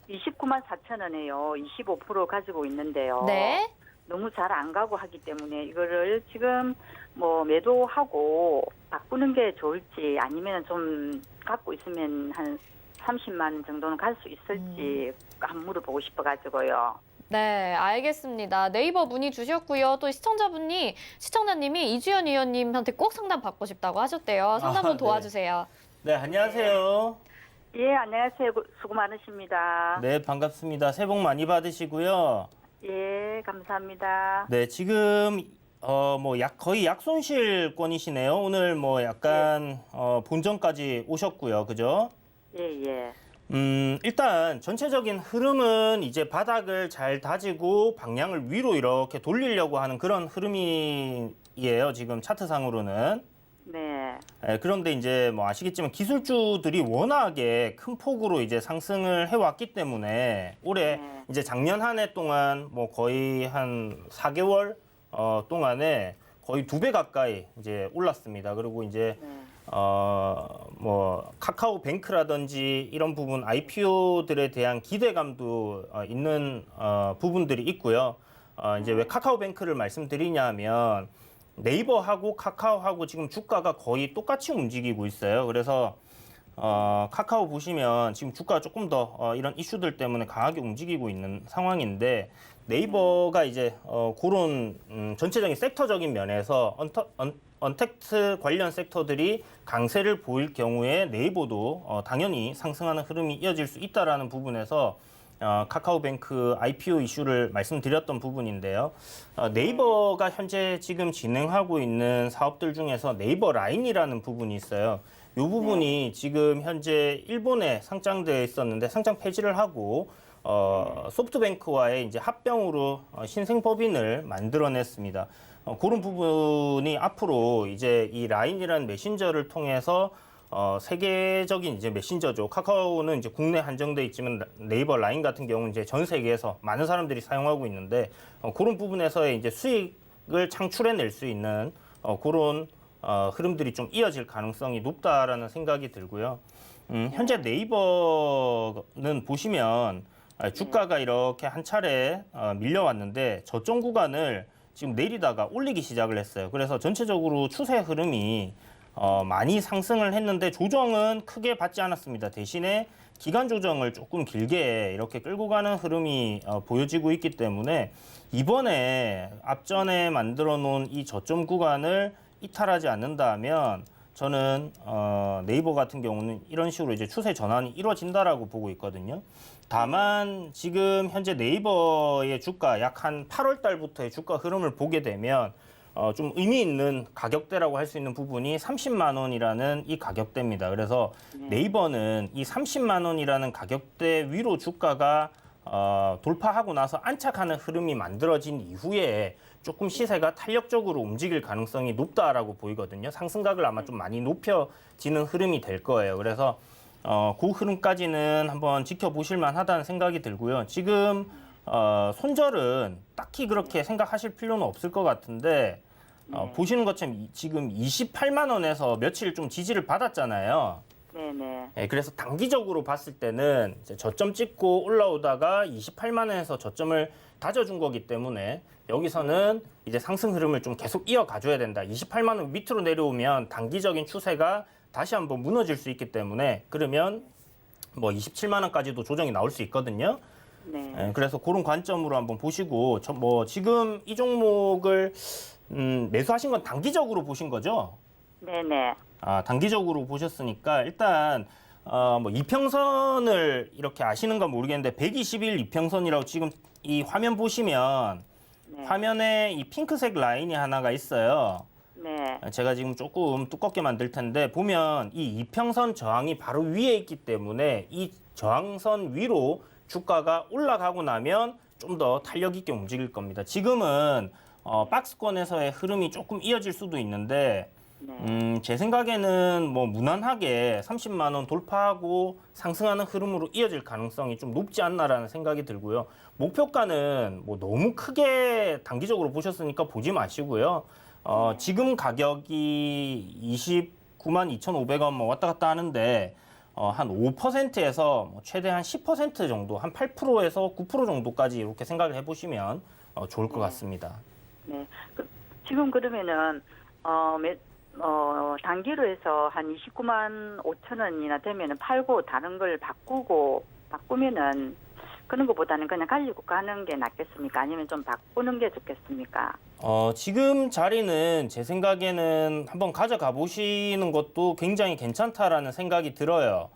29만 4천 원에요. 25% 가지고 있는데요. 네. 너무 잘 안 가고 하기 때문에 이거를 지금 뭐 매도하고 바꾸는 게 좋을지 아니면 좀 갖고 있으면 한 30만 원 정도는 갈 수 있을지 한번 물어보고 싶어가지고요. 네, 알겠습니다. 네이버 문의 주셨고요. 또 시청자님이 이주연 의원님한테 꼭 상담 받고 싶다고 하셨대요. 상담 좀 네. 도와주세요. 네, 안녕하세요. 예, 안녕하세요. 수고 많으십니다. 네, 반갑습니다. 새해 복 많이 받으시고요. 예, 감사합니다. 네, 지금 거의 약손실권이시네요. 오늘 뭐 약간 본전까지 오셨고요. 그죠? 예, 예. 일단 전체적인 흐름은 이제 바닥을 잘 다지고 방향을 위로 이렇게 돌리려고 하는 그런 흐름이에요. 지금 차트상으로는. 네. 그런데 이제 뭐 아시겠지만 기술주들이 워낙에 큰 폭으로 이제 상승을 해왔기 때문에 올해 네. 이제 작년 한 해 동안 뭐 거의 한 4개월 동안에 거의 2배 가까이 이제 올랐습니다. 그리고 이제 네. 뭐 카카오뱅크라든지 이런 부분 IPO들에 대한 기대감도 있는 부분들이 있고요. 이제 왜 카카오뱅크를 말씀드리냐면 네이버하고 카카오하고 지금 주가가 거의 똑같이 움직이고 있어요. 그래서 카카오 보시면 지금 주가가 조금 더 이런 이슈들 때문에 강하게 움직이고 있는 상황인데 네이버가 이제 그런 전체적인 섹터적인 면에서 언택트 관련 섹터들이 강세를 보일 경우에 네이버도 당연히 상승하는 흐름이 이어질 수 있다라는 부분에서 카카오뱅크 IPO 이슈를 말씀드렸던 부분인데요. 네이버가 현재 지금 진행하고 있는 사업들 중에서 네이버 라인이라는 부분이 있어요. 이 부분이 지금 현재 일본에 상장되어 있었는데 상장 폐지를 하고 소프트뱅크와의 이제 합병으로 신생법인을 만들어냈습니다. 그런 부분이 앞으로 이제 이 라인이라는 메신저를 통해서 세계적인 이제 메신저죠. 카카오는 이제 국내 한정돼 있지만 네이버 라인 같은 경우는 이제 전 세계에서 많은 사람들이 사용하고 있는데 그런 부분에서의 이제 수익을 창출해낼 수 있는 그런 흐름들이 좀 이어질 가능성이 높다라는 생각이 들고요. 현재 네이버는 보시면 주가가 이렇게 한 차례 밀려왔는데 저점 구간을 지금 내리다가 올리기 시작을 했어요. 그래서 전체적으로 추세 흐름이 많이 상승을 했는데 조정은 크게 받지 않았습니다. 대신에 기간 조정을 조금 길게 이렇게 끌고 가는 흐름이 보여지고 있기 때문에 이번에 앞전에 만들어 놓은 이 저점 구간을 이탈하지 않는다면 저는 네이버 같은 경우는 이런 식으로 이제 추세 전환이 이루어진다라고 보고 있거든요. 다만 지금 현재 네이버의 주가 약 한 8월 달부터의 주가 흐름을 보게 되면 좀 의미 있는 가격대라고 할 수 있는 부분이 30만 원이라는 이 가격대입니다. 그래서 네이버는 이 30만 원이라는 가격대 위로 주가가 돌파하고 나서 안착하는 흐름이 만들어진 이후에 조금 시세가 탄력적으로 움직일 가능성이 높다라고 보이거든요. 상승각을 아마 좀 많이 높여지는 흐름이 될 거예요. 그래서 그 흐름까지는 한번 지켜보실 만하다는 생각이 들고요. 지금 손절은 딱히 그렇게 생각하실 필요는 없을 것 같은데 보시는 것처럼 지금 28만 원에서 며칠 좀 지지를 받았잖아요. 네네. 네, 그래서 단기적으로 봤을 때는 이제 저점 찍고 올라오다가 28만 원에서 저점을 다져준 거기 때문에 여기서는 이제 상승 흐름을 좀 계속 이어가줘야 된다. 28만 원 밑으로 내려오면 단기적인 추세가 다시 한번 무너질 수 있기 때문에 그러면 뭐 27만 원까지도 조정이 나올 수 있거든요. 네. 네, 그래서 그런 관점으로 한번 보시고 지금 이 종목을 매수하신 건 단기적으로 보신 거죠? 네네. 단기적으로 보셨으니까 일단 뭐 이평선을 이렇게 아시는가 모르겠는데 120일 이평선이라고 지금 이 화면 보시면 네. 화면에 이 핑크색 라인이 하나가 있어요. 네. 제가 지금 조금 두껍게 만들 텐데 보면 이 이평선 저항이 바로 위에 있기 때문에 이 저항선 위로 주가가 올라가고 나면 좀 더 탄력 있게 움직일 겁니다. 지금은 박스권에서의 흐름이 조금 이어질 수도 있는데 제 생각에는 뭐 무난하게 30만 원 돌파하고 상승하는 흐름으로 이어질 가능성이 좀 높지 않나라는 생각이 들고요. 목표가는 뭐 너무 크게 단기적으로 보셨으니까 보지 마시고요. 지금 가격이 29만 2,500원 뭐 왔다 갔다 하는데 한 5%에서 뭐 최대 한 10% 정도, 한 8%에서 9% 정도까지 이렇게 생각을 해보시면 좋을 것 같습니다. 네. 지금 그러면은 단기로 해서 한 29만 5천 원이나 되면은 팔고 다른 걸 바꾸면은 그런 것보다는 그냥 가지고 가는 게 낫겠습니까? 아니면 좀 바꾸는 게 좋겠습니까? 지금 자리는 제 생각에는 한번 가져가 보시는 것도 굉장히 괜찮다라는 생각이 들어요.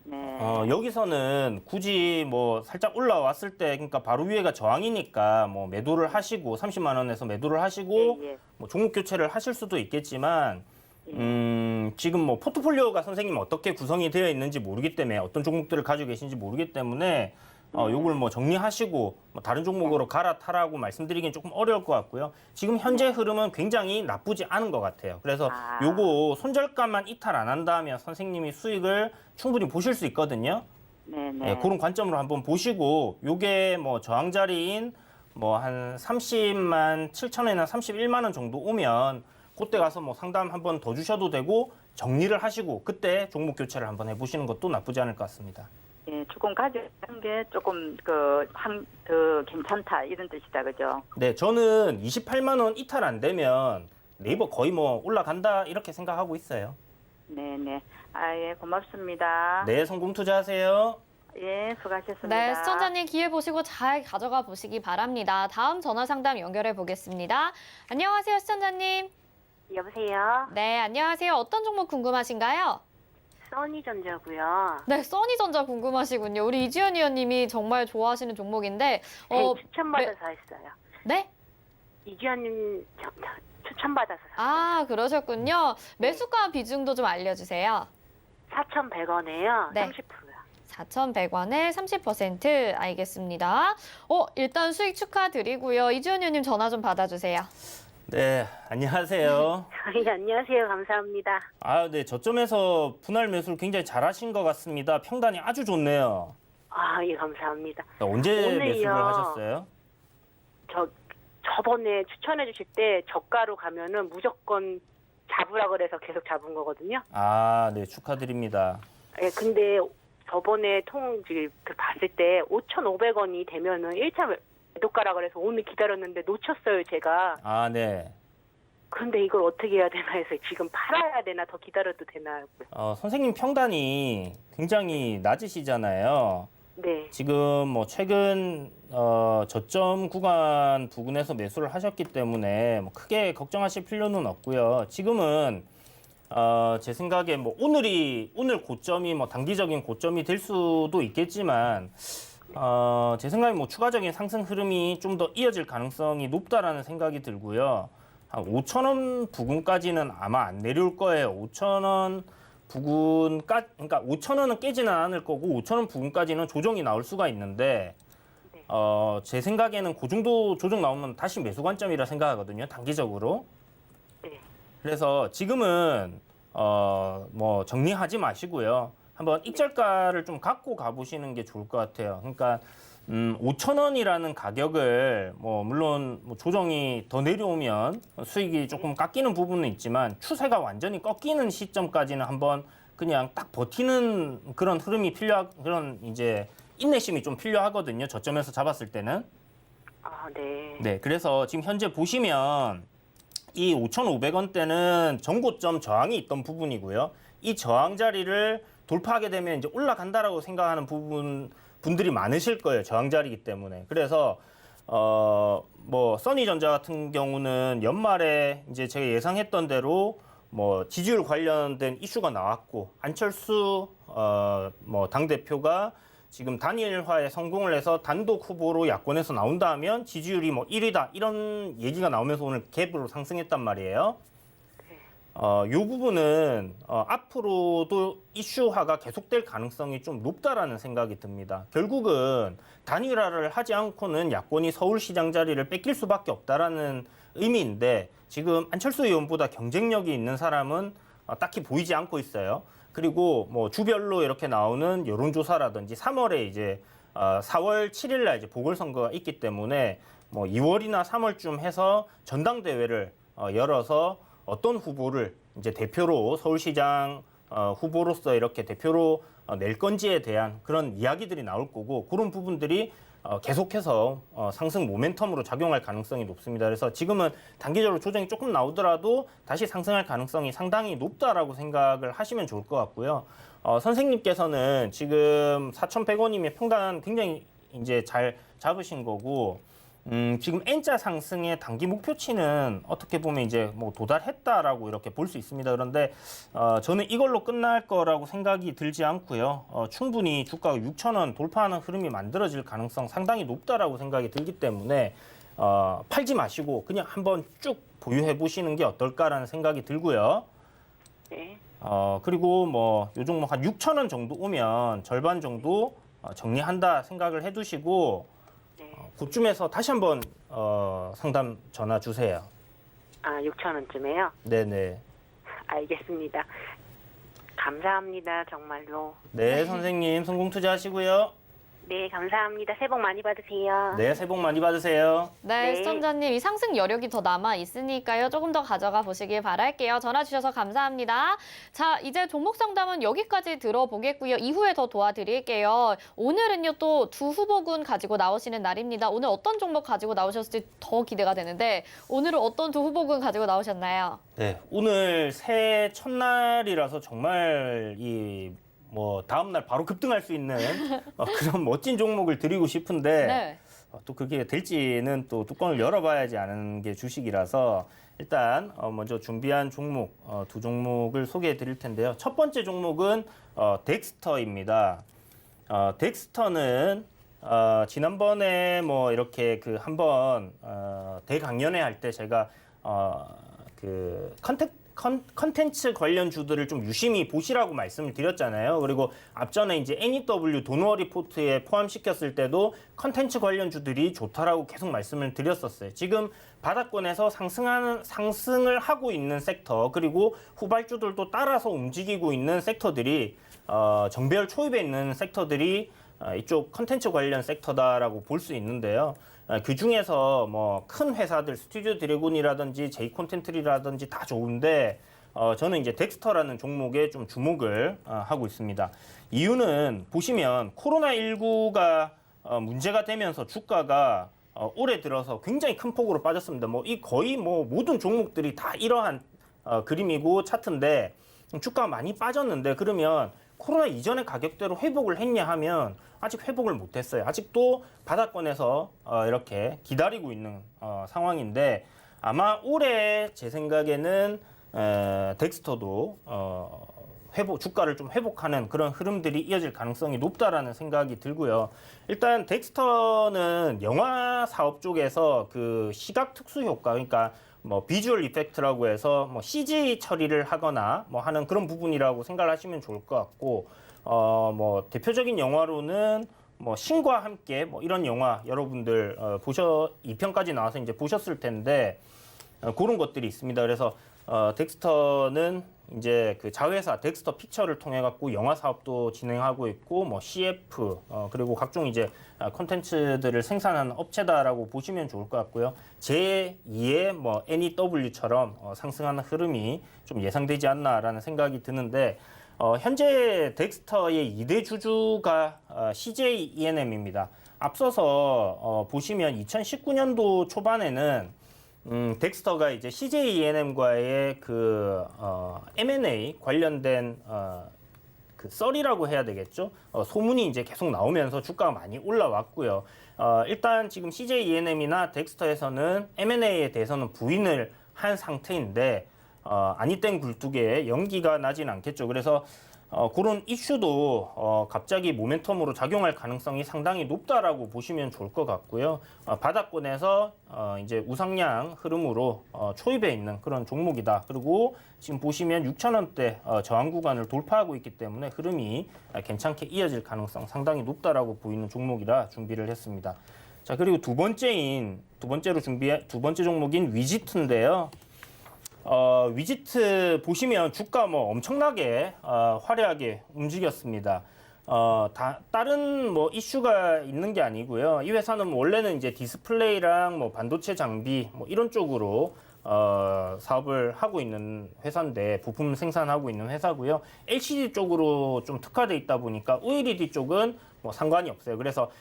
네. 여기서는 굳이 뭐 살짝 올라왔을 때, 그러니까 바로 위에가 저항이니까 뭐 매도를 하시고 30만 원에서 매도를 하시고 예, 예. 뭐 종목 교체를 하실 수도 있겠지만 지금 뭐 포트폴리오가 선생님 어떻게 구성이 되어 있는지 모르기 때문에 어떤 종목들을 가지고 계신지 모르기 때문에 요걸 뭐 정리하시고 뭐 다른 종목으로 갈아타라고 말씀드리기는 조금 어려울 것 같고요. 지금 현재 흐름은 굉장히 나쁘지 않은 것 같아요. 그래서 요거 손절가만 이탈 안 한다면 선생님이 수익을 충분히 보실 수 있거든요. 네네. 그런 관점으로 한번 보시고 요게 뭐 저항 자리인 뭐 한 30만 7천 원이나 31만 원 정도 오면 그때 가서 뭐 상담 한번 더 주셔도 되고 정리를 하시고 그때 종목 교체를 한번 해보시는 것도 나쁘지 않을 것 같습니다. 예, 조금 가져가는 게 조금 더 괜찮다 이런 뜻이다, 그죠? 네, 저는 28만 원 이탈 안 되면 네이버 거의 뭐 올라간다 이렇게 생각하고 있어요. 네네. 예, 고맙습니다. 네, 성공 투자하세요. 예, 수고하셨습니다. 네, 시청자님 기회 보시고 잘 가져가 보시기 바랍니다. 다음 전화 상담 연결해 보겠습니다. 안녕하세요, 시청자님. 여보세요. 네, 안녕하세요. 어떤 종목 궁금하신가요? 써니전자고요. 네, 써니전자 궁금하시군요. 우리 이지연 위원님이 정말 좋아하시는 종목인데, 네, 추천받아서 했어요. 네? 이주연님 추천받아서 샀어요. 아, 그러셨군요. 매수가 비중도 좀 알려주세요. 4,100원에요. 네. 30%요. 4,100원에 30% 알겠습니다. 일단 수익 축하드리고요. 이지연 위원님 전화 좀 받아주세요. 네, 안녕하세요. 예, 안녕하세요. 감사합니다. 네, 저점에서 분할 매수를 굉장히 잘하신 것 같습니다. 평단이 아주 좋네요. 예, 감사합니다. 언제 오늘요. 매수를 하셨어요? 저번에 추천해 주실 때 저가로 가면은 무조건 잡으라 그래서 계속 잡은 거거든요. 네, 축하드립니다. 예, 근데 저번에 봤을 때 5,500원이 되면은 1차 매도가라 그래서 오늘 기다렸는데 놓쳤어요, 제가. 네. 근데 이걸 어떻게 해야 되나 해서 지금 팔아야 되나 더 기다려도 되나. 선생님 평단이 굉장히 낮으시잖아요. 네. 지금 뭐 최근 저점 구간 부근에서 매수를 하셨기 때문에 뭐 크게 걱정하실 필요는 없고요. 지금은 제 생각에 뭐 오늘 고점이 뭐 단기적인 고점이 될 수도 있겠지만 제 생각에 뭐 추가적인 상승 흐름이 좀 더 이어질 가능성이 높다라는 생각이 들고요. 한 5,000원 부근까지는 아마 안 내려올 거예요. 5,000원 부근까지, 그러니까 5,000원은 깨지는 않을 거고 5,000원 부근까지는 조정이 나올 수가 있는데 제 생각에는 그 정도 조정 나오면 다시 매수 관점이라 생각하거든요. 단기적으로. 네. 그래서 지금은 뭐 정리하지 마시고요. 한번 익절가를 좀 갖고 가보시는 게 좋을 것 같아요. 그러니까 5,000원이라는 가격을 뭐 물론 뭐 조정이 더 내려오면 수익이 조금 깎이는 부분은 있지만 추세가 완전히 꺾이는 시점까지는 한번 그냥 딱 버티는 그런 흐름이 그런 이제 인내심이 좀 필요하거든요. 저점에서 잡았을 때는. 네. 네, 그래서 지금 현재 보시면 이 5,500원대는 전고점 저항이 있던 부분이고요. 이 저항 자리를 돌파하게 되면 이제 올라간다라고 생각하는 분들이 많으실 거예요. 저항 자리이기 때문에. 그래서 뭐 써니전자 같은 경우는 연말에 이제 제가 예상했던 대로 뭐 지지율 관련된 이슈가 나왔고 안철수 뭐 당대표가 지금 단일화에 성공을 해서 단독 후보로 야권에서 나온다 하면 지지율이 뭐 1위다 이런 얘기가 나오면서 오늘 갭으로 상승했단 말이에요. 이 부분은 앞으로도 이슈화가 계속될 가능성이 좀 높다라는 생각이 듭니다. 결국은 단일화를 하지 않고는 야권이 서울시장 자리를 뺏길 수밖에 없다라는 의미인데 지금 안철수 의원보다 경쟁력이 있는 사람은 딱히 보이지 않고 있어요. 그리고 뭐 주별로 이렇게 나오는 여론조사라든지 3월에 이제 4월 7일 날 이제 보궐선거가 있기 때문에 뭐 2월이나 3월쯤 해서 전당대회를 열어서 어떤 후보를 이제 대표로 서울시장 후보로서 이렇게 대표로 낼 건지에 대한 그런 이야기들이 나올 거고 그런 부분들이 계속해서 상승 모멘텀으로 작용할 가능성이 높습니다. 그래서 지금은 단기적으로 조정이 조금 나오더라도 다시 상승할 가능성이 상당히 높다라고 생각을 하시면 좋을 것 같고요. 선생님께서는 지금 4,100원이면 평단 굉장히 이제 잘 잡으신 거고 지금 N자 상승의 단기 목표치는 어떻게 보면 이제 뭐 도달했다라고 이렇게 볼 수 있습니다. 그런데 저는 이걸로 끝날 거라고 생각이 들지 않고요. 충분히 주가가 6,000원 돌파하는 흐름이 만들어질 가능성 상당히 높다라고 생각이 들기 때문에 팔지 마시고 그냥 한번 쭉 보유해 보시는 게 어떨까라는 생각이 들고요. 네. 그리고 뭐 요 종목 한 6,000원 정도 오면 절반 정도 정리한다 생각을 해두시고 그쯤에서 다시 한번 상담 전화 주세요. 아, 6,000원쯤에요? 네네. 알겠습니다. 감사합니다. 정말로. 네, 선생님 성공 투자하시고요. 네, 감사합니다. 새해 복 많이 받으세요. 네, 새해 복 많이 받으세요. 네, 네. 시청자님 이 상승 여력이 더 남아 있으니까요. 조금 더 가져가 보시길 바랄게요. 전화 주셔서 감사합니다. 자, 이제 종목 상담은 여기까지 들어보겠고요. 이후에 더 도와드릴게요. 오늘은요 또 두 후보군 가지고 나오시는 날입니다. 오늘 어떤 종목 가지고 나오셨을지 더 기대가 되는데 오늘은 어떤 두 후보군 가지고 나오셨나요? 네, 오늘 새해 첫날이라서 정말 뭐 다음날 바로 급등할 수 있는 그런 멋진 종목을 드리고 싶은데 네. 또 그게 될지는 또 뚜껑을 열어봐야지 아는 게 주식이라서 일단 먼저 준비한 종목 두 종목을 소개해 드릴 텐데요. 첫 번째 종목은 덱스터입니다. 덱스터는 지난번에 뭐 이렇게 그 한번 대강연회 할 때 제가 그 컨텐츠 관련 주들을 좀 유심히 보시라고 말씀을 드렸잖아요. 그리고 앞전에 이제 NEW 도너 리포트에 포함시켰을 때도 컨텐츠 관련 주들이 좋다라고 계속 말씀을 드렸었어요. 지금 바닥권에서 상승을 하고 있는 섹터 그리고 후발주들도 따라서 움직이고 있는 섹터들이 정배열 초입에 있는 섹터들이 이쪽 컨텐츠 관련 섹터다라고 볼 수 있는데요. 그 중에서 뭐 큰 회사들 스튜디오 드래곤이라든지 제이 콘텐츠라든지 다 좋은데 저는 이제 덱스터라는 종목에 좀 주목을 하고 있습니다. 이유는 보시면 코로나19가 문제가 되면서 주가가 올해 들어서 굉장히 큰 폭으로 빠졌습니다. 뭐 이 거의 뭐 모든 종목들이 다 이러한 그림이고 차트인데 주가가 많이 빠졌는데 그러면 코로나 이전의 가격대로 회복을 했냐 하면 아직 회복을 못했어요. 아직도 바닥권에서 이렇게 기다리고 있는 상황인데 아마 올해 제 생각에는 덱스터도 주가를 좀 회복하는 그런 흐름들이 이어질 가능성이 높다라는 생각이 들고요. 일단 덱스터는 영화 사업 쪽에서 그 시각 특수 효과, 그러니까 뭐 비주얼 이펙트라고 해서 뭐 CG 처리를 하거나 뭐 하는 그런 부분이라고 생각을 하시면 좋을 것 같고, 뭐 대표적인 영화로는 뭐 신과 함께 뭐 이런 영화 여러분들 2편까지 나와서 이제 보셨을 텐데 그런 것들이 있습니다. 그래서 덱스터는 이제 그 자회사 덱스터 픽처를 통해 갖고 영화 사업도 진행하고 있고 뭐 CF 그리고 각종 이제 콘텐츠들을 생산하는 업체다라고 보시면 좋을 것 같고요. 제2의 뭐 NEW처럼 상승하는 흐름이 좀 예상되지 않나라는 생각이 드는데 현재 덱스터의 2대 주주가 CJ ENM입니다. 앞서서 보시면 2019년도 초반에는 덱스터가 이제 CJ ENM과의 그 M&A 관련된 그 썰이라고 해야 되겠죠. 소문이 이제 계속 나오면서 주가가 많이 올라왔고요. 일단 지금 CJ ENM이나 덱스터에서는 M&A에 대해서는 부인을 한 상태인데 아니땐 굴뚝에 연기가 나진 않겠죠. 그래서 그런 이슈도 갑자기 모멘텀으로 작용할 가능성이 상당히 높다라고 보시면 좋을 것 같고요. 바닥권에서 이제 우상향 흐름으로 초입에 있는 그런 종목이다. 그리고 지금 보시면 6,000원대 저항 구간을 돌파하고 있기 때문에 흐름이 괜찮게 이어질 가능성 상당히 높다라고 보이는 종목이라 준비를 했습니다. 자, 그리고 두 번째 종목인 위지트인데요. 위지트 보시면 주가 뭐 엄청나게 화려하게 움직였습니다. 다른 뭐 이슈가 있는 게 아니고요. 이 회사는 원래는 이제 디스플레이랑 뭐 반도체 장비 뭐 이런 쪽으로 사업을 하고 있는 회사인데 부품 생산하고 있는 회사고요. LCD 쪽으로 좀 특화돼 있다 보니까 OLED 쪽은 뭐 상관이 없어요. 그래서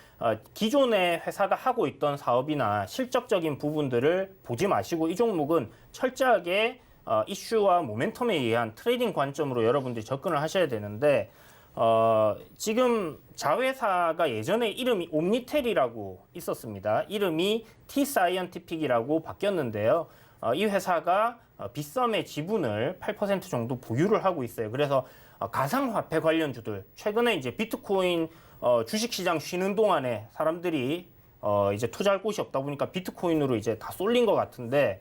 기존의 회사가 하고 있던 사업이나 실적적인 부분들을 보지 마시고 이 종목은 철저하게 이슈와 모멘텀에 의한 트레이딩 관점으로 여러분들이 접근을 하셔야 되는데 지금 자회사가 예전에 이름이 옴니텔이라고 있었습니다. 이름이 T-사이언티픽이라고 바뀌었는데요. 이 회사가 빗썸의 지분을 8% 정도 보유를 하고 있어요. 그래서 가상화폐 관련주들, 최근에 이제 비트코인 주식시장 쉬는 동안에 사람들이 이제 투자할 곳이 없다 보니까 비트코인으로 이제 다 쏠린 것 같은데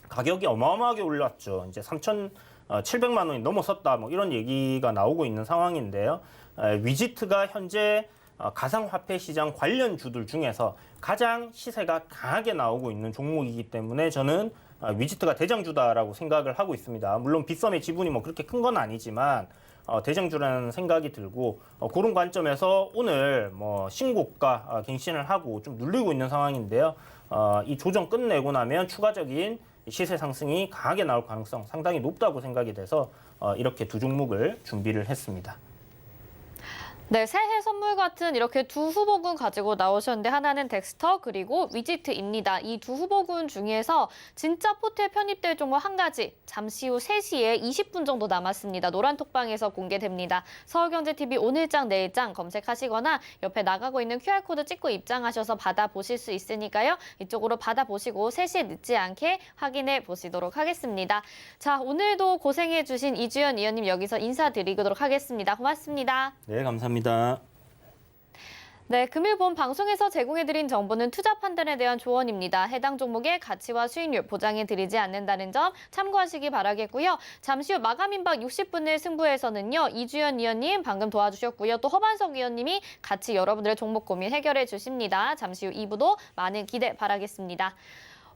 가격이 어마어마하게 올랐죠. 이제 3,700만 원이 넘어섰다, 뭐 이런 얘기가 나오고 있는 상황인데요. 위지트가 현재 가상화폐 시장 관련주들 중에서 가장 시세가 강하게 나오고 있는 종목이기 때문에 저는 위지트가 대장주다라고 생각을 하고 있습니다. 물론 빗썸의 지분이 뭐 그렇게 큰 건 아니지만 대장주라는 생각이 들고 그런 관점에서 오늘 뭐 신고가 갱신을 하고 좀 눌리고 있는 상황인데요. 이 조정 끝내고 나면 추가적인 시세 상승이 강하게 나올 가능성 상당히 높다고 생각이 돼서 이렇게 두 종목을 준비를 했습니다. 네, 새해 선물 같은 이렇게 두 후보군 가지고 나오셨는데 하나는 덱스터 그리고 위지트입니다. 이 두 후보군 중에서 진짜 포트에 편입될 종목 한 가지 잠시 후 3시에 20분 정도 남았습니다. 노란톡방에서 공개됩니다. 서울경제TV 오늘장 내일장 검색하시거나 옆에 나가고 있는 QR코드 찍고 입장하셔서 받아보실 수 있으니까요. 이쪽으로 받아보시고 3시에 늦지 않게 확인해 보시도록 하겠습니다. 자, 오늘도 고생해주신 이주연 위원님 여기서 인사드리도록 하겠습니다. 고맙습니다. 네, 감사합니다. 네, 금일 본 방송에서 제공해드린 정보는 투자 판단에 대한 조언입니다. 해당 종목의 가치와 수익률 보장해드리지 않는다는 점 참고하시기 바라겠고요. 잠시 후 마감 임박 60분의 승부에서는요. 이주연 위원님 방금 도와주셨고요. 또 허반석 위원님이 같이 여러분들의 종목 고민 해결해 주십니다. 잠시 후 2부도 많은 기대 바라겠습니다.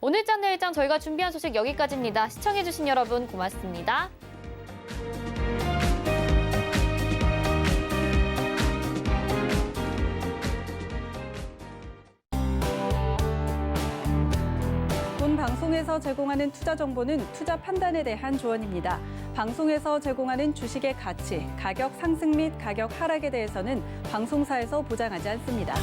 오늘장 내일장 저희가 준비한 소식 여기까지입니다. 시청해주신 여러분 고맙습니다. 본 방송에서 제공하는 투자 정보는 투자 판단에 대한 조언입니다. 방송에서 제공하는 주식의 가치, 가격 상승 및 가격 하락에 대해서는 방송사에서 보장하지 않습니다.